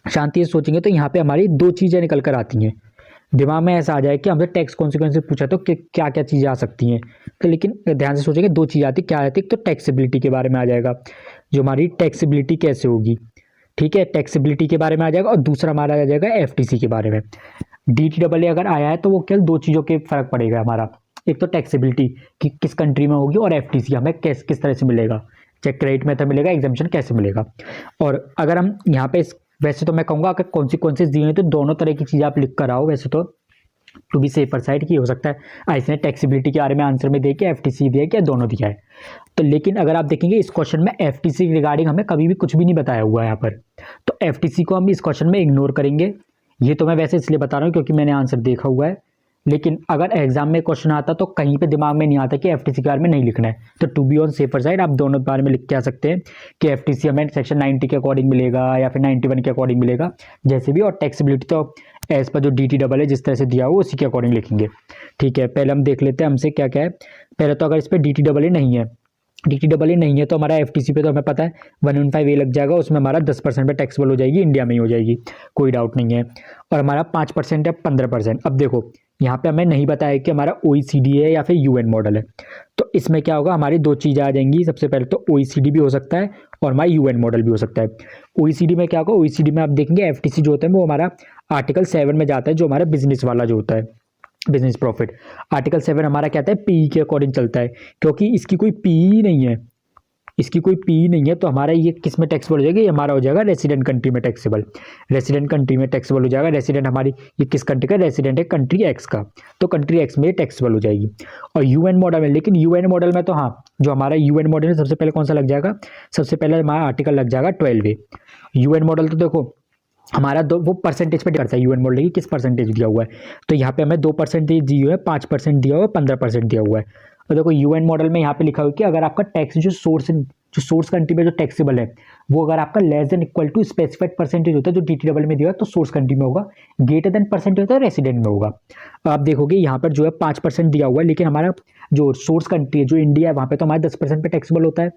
शांति से सोचेंगे तो यहाँ पे हमारी 2 चीज़ें निकल कर आती हैं। दिमाग में ऐसा आ जाए कि हमसे टैक्स कॉन्सिक्वेंस पूछा तो क्या क्या चीज़ें आ सकती हैं, तो लेकिन ध्यान से सोचेंगे 2 चीज़ आती, क्या आती है, तो टैक्सेबिलिटी के बारे में आ जाएगा, जो हमारी टैक्सेबिलिटी कैसे होगी। ठीक है, टैक्सेबिलिटी के बारे में आ जाएगा, और दूसरा हमारा आ जाएगा FTC के बारे में। DTEE अगर आया है तो वो केवल 2 चीज़ों के फ़र्क पड़ेगा हमारा, एक तो टैक्सेबिलिटी कि किस कंट्री में होगी, और FTC हमें किस तरह से मिलेगा, चेक क्रेडिट मेथड मिलेगा, एग्जाम्पशन कैसे मिलेगा। और अगर हम यहाँ पे वैसे तो मैं कहूँगा अगर कॉन्सिक्वेंसेज दिए हैं तो दोनों तरह की चीज़ें आप लिख कर आओ, वैसे तो टू बी सेफर साइड की हो सकता है इसने टैक्सेबिलिटी के बारे में आंसर में दे के FTC दिया क्या दोनों दिया है। तो लेकिन अगर आप देखेंगे इस क्वेश्चन में FTC रिगार्डिंग हमें कभी भी कुछ भी नहीं बताया हुआ है यहाँ पर, तो FTC को हम इस क्वेश्चन में इग्नोर करेंगे। ये तो मैं वैसे इसलिए बता रहा हूँ क्योंकि मैंने आंसर देखा हुआ है, लेकिन अगर एग्जाम में क्वेश्चन आता तो कहीं पे दिमाग में नहीं आता कि FTC के बारे में नहीं लिखना है, तो to be on safer side आप दोनों के बारे में लिख के आ सकते हैं कि FTC हमें सेक्शन 90 के अकॉर्डिंग मिलेगा या फिर 91 के अकॉर्डिंग मिलेगा, जैसे भी। और टैक्सेबिलिटी तो एज पर जो DTEE है जिस तरह से दिया हो उसी के अकॉर्डिंग लिखेंगे। ठीक है, पहले हम देख लेते हैं हमसे क्या क्या है। पहले तो अगर इस पर DTEE नहीं है, DTEE नहीं है तो हमारा FTC पे तो हमें पता है 115A लग जाएगा, उसमें हमारा 10% पे टैक्सेबल हो जाएगी, इंडिया में ही हो जाएगी, कोई डाउट नहीं है। और हमारा 5% या 15%। अब देखो यहाँ पे हमें नहीं बताया कि हमारा OECD है या फिर UN मॉडल है, तो इसमें क्या होगा हमारी 2 चीज़ें आ जाएंगी। सबसे पहले तो OECD भी हो सकता है और हमारा UN मॉडल भी हो सकता है। OECD में क्या होगा, OECD में आप देखेंगे FTC जो होता है वो हमारा आर्टिकल 7 में जाता है, जो हमारा बिजनेस वाला जो होता है, बिजनेस प्रॉफिट। आर्टिकल 7 हमारा कहता है PE के अकॉर्डिंग चलता है, क्योंकि इसकी कोई PE नहीं है, इसकी कोई PE नहीं है, तो हमारा ये किस में टैक्सेबल हो जाएगा, ये हमारा हो जाएगा रेसिडेंट कंट्री में टैक्सेबल, रेसिडेंट कंट्री में टैक्सेबल हो जाएगा। रेसिडेंट हमारी ये किस कंट्री का, रेसिडेंट है कंट्री एक्स का, तो कंट्री एक्स में टैक्सेबल हो जाएगी। और UN मॉडल में, लेकिन UN मॉडल में तो हाँ, जो हमारा UN मॉडल है सबसे पहले कौन सा लग जाएगा, सबसे पहले हमारा आर्टिकल लग जाएगा 12A। UN मॉडल तो देखो हमारा दो वो परसेंटेज पे करता है, यूएन मॉडल की किस परसेंटेज दिया हुआ है। तो यहाँ पे हमें 2% दिया हुआ है, 5% दिया हुआ है, 15% दिया हुआ है। और देखो यूएन मॉडल में यहाँ पे लिखा हुआ है कि अगर आपका टैक्स जो सोर्स कंट्री में जो टैक्सेबल है वो अगर आपका less than equal to specified percentage होता है जो DT में दिया है तो सोर्स कंट्री में होगा, ग्रेटर देन परसेंटेज होता है रेसिडेंट में होगा। आप देखोगे यहाँ पर जो है 5% दिया हुआ है, लेकिन हमारा जो सोर्स कंट्री है जो इंडिया है वहाँ पे तो हमारा 10% पे टैक्सेबल होता है,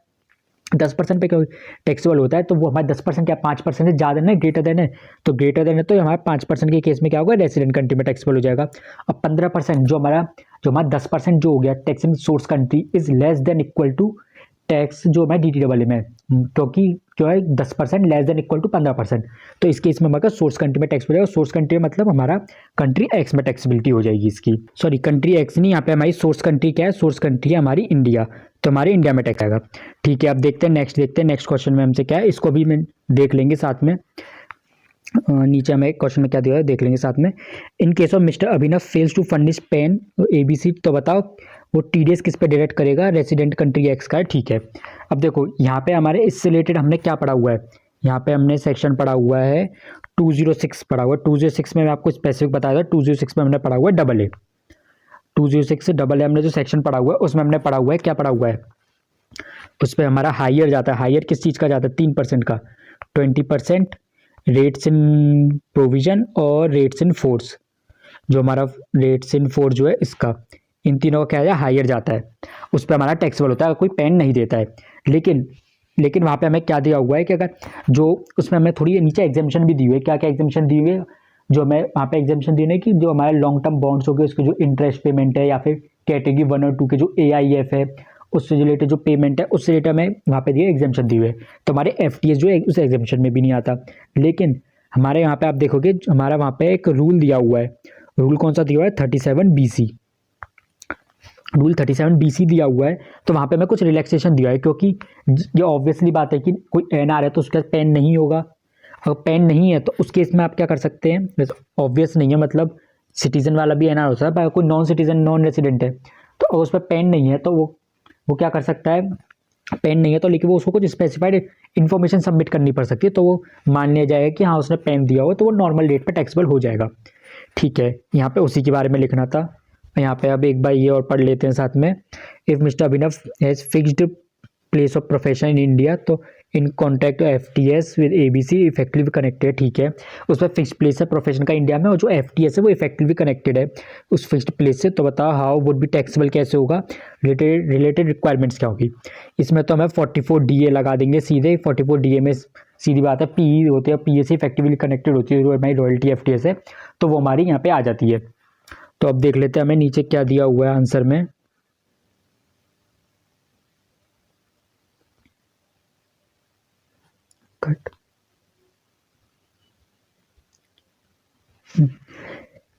10% पे टैक्सेबल होता है, तो वो हमारे 10% क्या 5% से ज़्यादा है, ग्रेटर देन है, तो ग्रेटर देन है तो हमारा 5% के केस में क्या होगा, रेसिडेंट कंट्री में टैक्सेबल हो जाएगा। अब 15% जो हमारा 10% जो हो गया tax in source country is less than equal to tax जो हमारे DT में, क्योंकि जो है 10% लेस देन इक्वल टू 15%, तो इस केस में हमारा सोर्स कंट्री में टैक्स हो जाएगा। सोर्स कंट्री मतलब हमारा कंट्री एक्स में टैक्सेबिलिटी हो जाएगी इसकी, सॉरी कंट्री एक्स नहीं, यहाँ पे हमारी सोर्स कंट्री क्या है, सोर्स कंट्री है हमारी इंडिया, तो हमारे इंडिया में टैक्स आएगा। ठीक है, अब देखते हैं नेक्स्ट क्वेश्चन में हमसे क्या है, इसको भी मैं देख लेंगे साथ में। नीचे हमें क्वेश्चन में क्या दिया है देख लेंगे साथ में। In case of mister Abhinav fails to furnish PAN ABC, तो बताओ वो TDS किस पे डायरेक्ट करेगा, रेसिडेंट कंट्री एक्स का है। ठीक है, अब देखो यहाँ पे हमारे इससे रिलेटेड हमने क्या पढ़ा हुआ है, यहाँ पे हमने सेक्शन पढ़ा हुआ है 206 पढ़ा हुआ है। 206 में मैं आपको स्पेसिफिक बताया था, 206 में हमने पढ़ा हुआ है AA। 206 से AA हमने जो सेक्शन पढ़ा हुआ है उसमें हमने पढ़ा हुआ है, क्या पढ़ा हुआ है उस पर हमारा हायर जाता है। हायर किस चीज़ का जाता है, 3% का, 20% रेट्स इन प्रोविजन और रेट्स इन फोर्स, जो हमारा रेट्स इन फोर्स जो है इसका, इन तीनों का क्या है हायर जाता है, उस पर हमारा टैक्सेबल होता है अगर कोई पेन नहीं देता है। लेकिन वहाँ पे हमें क्या दिया हुआ है कि अगर जो उसमें हमें थोड़ी नीचे एग्जाम्शन भी दी हुई है, क्या क्या एग्जाम्शन दी हुई है, जो हमें वहाँ पे एग्जाम्शन दी है कि जो हमारे लॉन्ग टर्म बॉन्ड्स हो गए उसके जो इंटरेस्ट पेमेंट है, या फिर कैटेगरी 1 और 2 के जो AIF है उससे रिलेटेड जो पेमेंट है उससे रिलेटेड हमें वहाँ पे दिए एग्जाम्शन दिए हुए, तो हमारे FTS जो है उस एग्जाम्शन में भी नहीं आता। लेकिन हमारे यहाँ पे आप देखोगे हमारा वहाँ पे एक रूल दिया हुआ है, रूल कौन सा दिया हुआ है 37BC, रूल 37BC दिया हुआ है, तो वहाँ पे हमें कुछ रिलैक्सेशन दिया है, क्योंकि ये ऑब्वियसली बात है कि कोई NR है तो उसके पास पेन नहीं होगा, अगर पेन नहीं है तो उस केस में आप क्या कर सकते हैं, ऑब्वियस नहीं है मतलब सिटीजन वाला भी NR हो सकता है, कोई नॉन सिटीजन नॉन रेसिडेंट है तो अगर उस पर पेन नहीं है तो वो क्या कर सकता है, पेन नहीं है तो लेकिन वो उसको कुछ स्पेसिफाइड इन्फॉर्मेशन सबमिट करनी पड़ सकती है, तो वो मान लिया जाएगा कि हाँ उसने पेन दिया हो तो वो नॉर्मल रेट पे टैक्सेबल हो जाएगा। ठीक है, यहाँ पे उसी के बारे में लिखना था। यहाँ पे अब एक बार ये और पढ़ लेते हैं साथ में। If mister Abhinav has fixed place of profession in India, तो in contact FTS with ABC effectively connected. ठीक है, उस पर फिक्स प्लेस है प्रोफेशन का इंडिया में, और जो FTS है वो इफेक्टिवली कनेक्टेड है उस फिक्स्ड प्लेस से, तो बताओ हाउ वुड बी टैक्सेबल, कैसे होगा, रिलेटेड रिक्वायरमेंट्स क्या होगी। इसमें तो हमें 44DA लगा देंगे सीधे, 44DA में सीधी बात है PE होती है, PE से इफेक्टिवली कनेक्टेड होती है जो हमारी रॉयल्टी FTS है, तो वो हमारी यहाँ पे आ जाती है। तो अब देख लेते हैं हमें नीचे क्या दिया हुआ है आंसर में।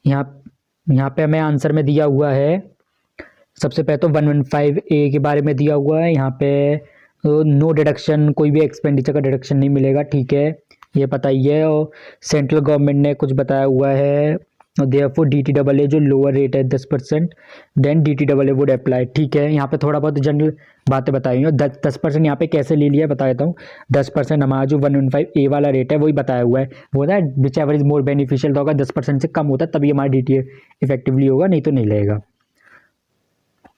यहाँ पे हमें आंसर में दिया हुआ है, सबसे पहले तो 115A के बारे में दिया हुआ है। यहाँ पे नो डिडक्शन, कोई भी एक्सपेंडिचर का डिडक्शन नहीं मिलेगा। ठीक है, ये पता ही है। और सेंट्रल गवर्नमेंट ने कुछ बताया हुआ है, देयरफॉर DTAA जो लोअर रेट है 10%, देन DTAA वुड अप्लाई। ठीक है, यहाँ पे थोड़ा बहुत जनरल बातें बताई हैं। 10% यहाँ पे कैसे ले लिया बता देता हूँ। 10% हमारा जो 115A वाला रेट है वही बताया हुआ है, वो ना which ever is more beneficial, तो अगर 10% से कम होता है तभी हमारा DTA इफेक्टिवली होगा, नहीं तो नहीं लगेगा।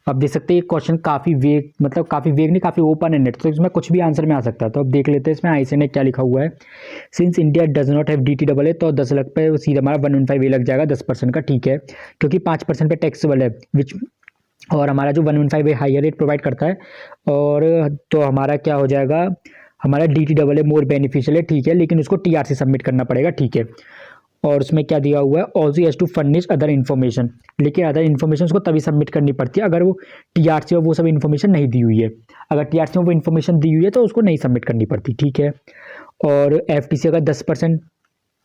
अब देख सकते हैं ये क्वेश्चन काफ़ी वेग, मतलब काफ़ी वेग नहीं, काफ़ी ओपन एंडेड, तो इसमें कुछ भी आंसर में आ सकता है। तो अब देख लेते हैं इसमें ICAI ने क्या लिखा हुआ है। Since India does not have DTAA, तो 10 लाख पे सीधा हमारा 115A लग जाएगा 10% का। ठीक है, क्योंकि 5% पे टैक्सेबल है विच, और हमारा जो 115A हायर रेट प्रोवाइड करता है, और तो हमारा क्या हो जाएगा, हमारा DTAA मोर बेनिफिशियल है। ठीक है, लेकिन उसको TRC सबमिट करना पड़ेगा। ठीक है, और उसमें क्या दिया हुआ है, also has to furnish other information, लेकिन अदर इन्फॉर्मेशन उसको तभी सबमिट करनी पड़ती है अगर वो TRC में वो सब इन्फॉर्मेशन नहीं दी हुई है। अगर TRC में वो इन्फॉर्मेशन दी हुई है तो उसको नहीं सबमिट करनी पड़ती। ठीक है, और FTC अगर 10%,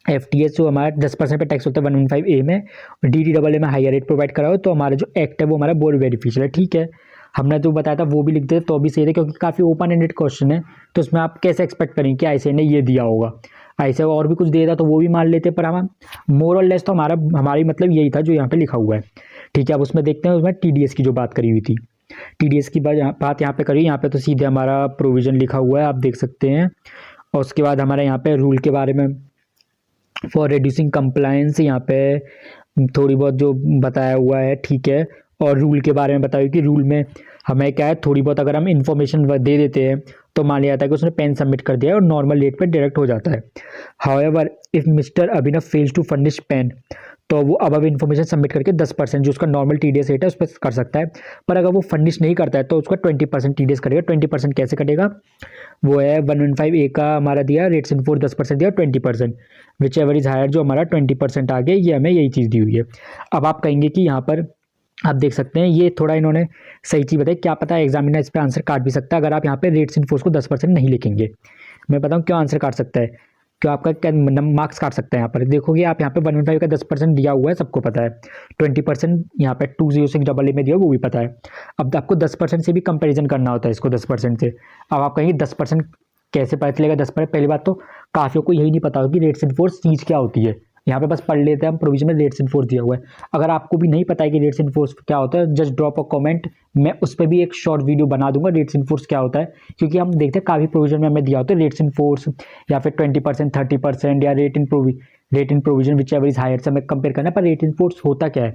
FTS जो हमारा 10% पे टैक्स होता है 115A में, और DTAA में हायर रेट प्रोवाइड करा हो, तो हमारा जो एक्ट है वो हमारा बोर्ड बेनिफिशियल है। ठीक है, हमने जो बताया था वो भी लिख देते तो भी सही है, क्योंकि काफ़ी ओपन एंडेड क्वेश्चन है, तो उसमें आप कैसे एक्सपेक्ट करेंगे कि ICAI ने ये दिया होगा, ऐसे और भी कुछ दे देता तो वो भी मान लेते, पर हम मोर और लेस तो हमारी मतलब यही था जो यहाँ पे लिखा हुआ है। ठीक है, अब उसमें देखते हैं, उसमें TDS की जो बात करी हुई थी, TDS की बात यहाँ पे करी, यहाँ पे तो सीधे हमारा प्रोविजन लिखा हुआ है, आप देख सकते हैं। और उसके बाद हमारे यहाँ पे रूल के बारे में फॉर रिड्यूसिंग कंप्लायंस, यहाँ पे थोड़ी बहुत जो बताया हुआ है, ठीक है। और रूल के बारे में बताया कि रूल में हमें क्या है, थोड़ी बहुत अगर हम इन्फॉर्मेशन दे देते हैं तो मान लिया जाता है कि उसने पेन सबमिट कर दिया है और नॉर्मल रेट पे डायरेक्ट हो जाता है। However if mister Abhinav fails to furnish PAN, तो वो अब इन्फॉर्मेशन सबमिट करके 10% जो उसका नॉर्मल टीडीएस रेट है उस पर कर सकता है। पर अगर वो फर्निश नहीं करता है तो उसका 20% टीडीएस कटेगा। 20% कैसे कटेगा, वो है 115 ए का हमारा दिया, रेट्स इन फोर्स 10% दिया, 20% विच एवर इज हायर, जो हमारा 20% आ गया, ये हमें यही चीज़ दी हुई है। अब आप कहेंगे कि यहाँ पर आप देख सकते हैं ये थोड़ा इन्होंने सही चीज़ बताई, क्या पता एग्जामिनर इस पर आंसर काट भी सकता है अगर आप यहाँ पे रेट्स इन फोर्स को 10% नहीं लिखेंगे। मैं बताऊँ क्यों आंसर काट सकता है, क्यों आपका क्या मार्क्स काट सकता है। यहाँ पर देखोगे आप, यहाँ पे 115 का 10% दिया हुआ है, सबको पता है। 20% यहाँ पे 206AA में दिया, वो भी पता है। अब आपको 10% से भी कंपेरिजन करना होता है इसको 10% से। अब आप कहेंगे 10% कैसे पता चलेगा 10%? पहली बात तो काफियों को यही नहीं पता होगा कि रेट्स इन फोर्स चीज़ क्या होती है। यहाँ पे बस पढ़ लेते हैं हम, प्रोविजन में रेट्स इन फोर्स दिया हुआ है। अगर आपको भी नहीं पता है कि रेट्स इन फोर्स क्या होता है, जस्ट ड्रॉप अ कमेंट, मैं उस पर भी एक शॉर्ट वीडियो बना दूंगा रेट्स इन फोर्स क्या होता है। क्योंकि हम देखते हैं काफ़ी प्रोविजन में हमें दिया होता है रेट्स इन फोर्स, या फिर 20%, 30% या rate in provision whichever is higher से हमें कंपेयर करना है। पर रेट इन फोर्स होता क्या है,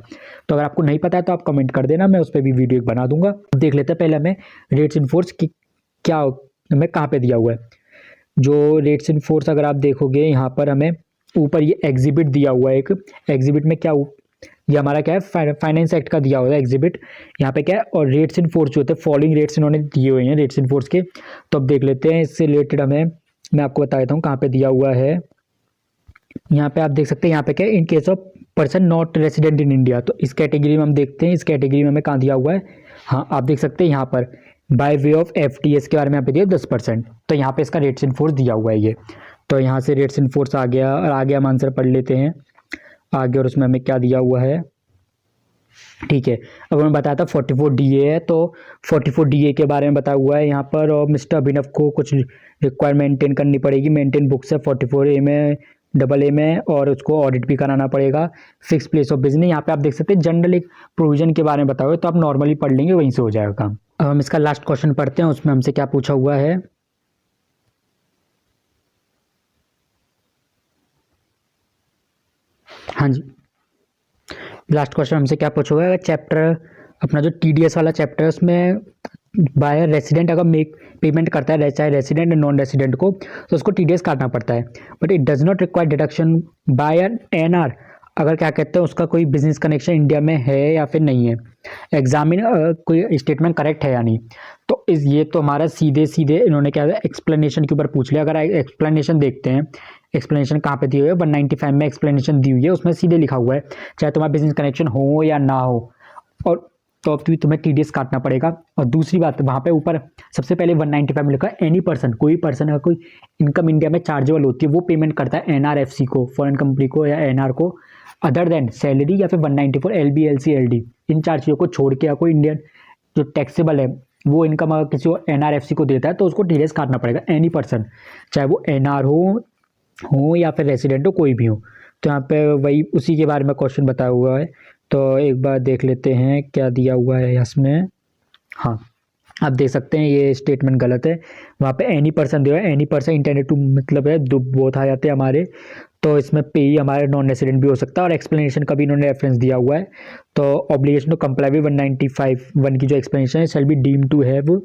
तो अगर आपको नहीं पता है तो आप कमेंट कर देना, मैं उस पर भी वीडियो बना दूंगा। देख लेते हैं पहले हमें रेट्स इन फोर्स की क्या हमें कहाँ पे दिया हुआ है। जो रेट्स इन फोर्स अगर आप देखोगे यहाँ पर हमें ऊपर ये एग्जिबिट दिया हुआ है, एक एग्जिबिट में क्या ये हमारा क्या है, फाइनेंस एक्ट का दिया हुआ है एग्जिबिट। यहाँ पे क्या है, और रेट्स इन फोर्स जो होते हैं, फॉलोइंग रेट्स इन्होंने दिए हुए हैं रेट्स इन फोर्स के। तो अब देख लेते हैं इससे रिलेटेड हमें, मैं आपको बता देता हूँ कहाँ पे दिया हुआ है। यहाँ पे आप देख सकते हैं, यहाँ पे क्या है, in case of person not resident in India, तो इस कैटेगरी में हम देखते हैं, इस कैटेगरी में हमें कहाँ दिया हुआ है। हाँ आप देख सकते हैं यहाँ पर बाय वे ऑफ FTS के बारे में यहाँ पे दिया 10%, तो यहाँ पे इसका रेट्स इन फोर्स दिया हुआ है ये। तो यहाँ से रेट्स इन फोर्स आ गया, और आगे हम आंसर पढ़ लेते हैं आगे, और उसमें हमें क्या दिया हुआ है, ठीक है। अब मैं बताया था 44 DA है, तो 44 DA के बारे में बताया हुआ है यहाँ पर। और मिस्टर अभिनव को कुछ रिक्वायरमेंट मेंटेन करनी पड़ेगी, मेंटेन बुक्स है 44A में, AA में, और उसको ऑडिट भी कराना पड़ेगा। फिक्स प्लेस ऑफ बिजनेस, यहाँ पे आप देख सकते हैं जनरल एक प्रोविजन के बारे में बताया हुआ है, तो आप नॉर्मली पढ़ लेंगे, वहीं से हो जाएगा काम। अब हम इसका लास्ट क्वेश्चन पढ़ते हैं, उसमें हमसे क्या पूछा हुआ है। हाँ जी, लास्ट क्वेश्चन हमसे क्या पूछा हुआ है, चैप्टर अपना जो TDS वाला चैप्टर है उसमें बाय रेसिडेंट अगर मेक पेमेंट करता है, चाहे रेसिडेंट नॉन रेसिडेंट को, तो उसको TDS काटना पड़ता है। But it does not require deduction by an NR, अगर क्या कहते हैं उसका कोई बिजनेस कनेक्शन इंडिया में है या फिर नहीं है, एग्जामिन कोई स्टेटमेंट करेक्ट है या नहीं। तो ये तो हमारा सीधे सीधे इन्होंने क्या एक्सप्लेनेशन के ऊपर पूछ लिया। अगर एक्सप्लेनेशन देखते हैं, एक्सप्लेनेशन कहाँ पे दी हुई है, 195 में एक्सप्लेनेशन दी हुई है, उसमें सीधे लिखा हुआ है चाहे तुम्हारा बिजनेस कनेक्शन हो या ना हो, और तो अब तुम्हें TDS काटना पड़ेगा। और दूसरी बात, वहाँ पे ऊपर सबसे पहले 195 में लिखा एनी पर्सन, कोई पर्सन अगर कोई इनकम इंडिया में चार्जेबल होती है वो पेमेंट करता है NRFC को, फॉरेन कंपनी को या NR को, अदर देन सैलरी या फिर 194 LB LC LD, इन चार चीज़ों को छोड़ के, या कोई इंडियन जो टैक्सेबल है वो इनकम अगर किसी को NRFC को देता है तो उसको TDS काटना पड़ेगा, एनी पर्सन, चाहे वो NR हो या फिर रेसिडेंट हो, कोई भी हो। तो यहाँ पे वही उसी के बारे में क्वेश्चन बताया हुआ है, तो एक बार देख लेते हैं क्या दिया हुआ है इसमें। हाँ आप देख सकते हैं ये स्टेटमेंट गलत है, वहाँ पे एनी पर्सन दिया है, एनी पर्सन इंटेंडेड टू मतलब है दो बोथ आ जाते हैं हमारे, तो इसमें पे ही हमारे नॉन रेसिडेंट भी हो सकता है। और एक्सप्लेनेशन का भी इन्होंने रेफरेंस दिया हुआ है, तो ऑब्लिगेशन टू कंप्लाई विद 195(1) की जो एक्सप्लेनेशन है, shall be deem to have,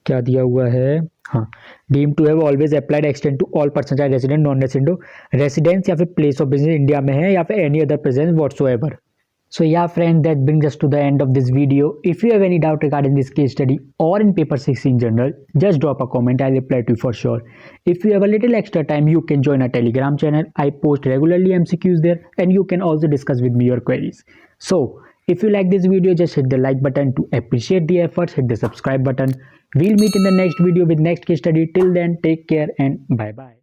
क्या दिया हुआ है, हाँ, deem to have always applied extend to all person, चाहे रेसिडेंट नॉन रेसिडेंट हो, रेसिडेंस या फिर प्लेस ऑफ बिजनेस इंडिया में है या फिर any other presence whatsoever. So yeah friend, that brings us to the end of this video. If you have any doubt regarding this case study or in paper 6 in general, just drop a comment, I'll reply to you for sure. If you have a little extra time, you can join our Telegram channel. I post regularly MCQs there, and you can also discuss with me your queries. So if you like this video, just hit the like button to appreciate the efforts, hit the subscribe button. We'll meet in the next video with next case study. Till then, take care and bye bye.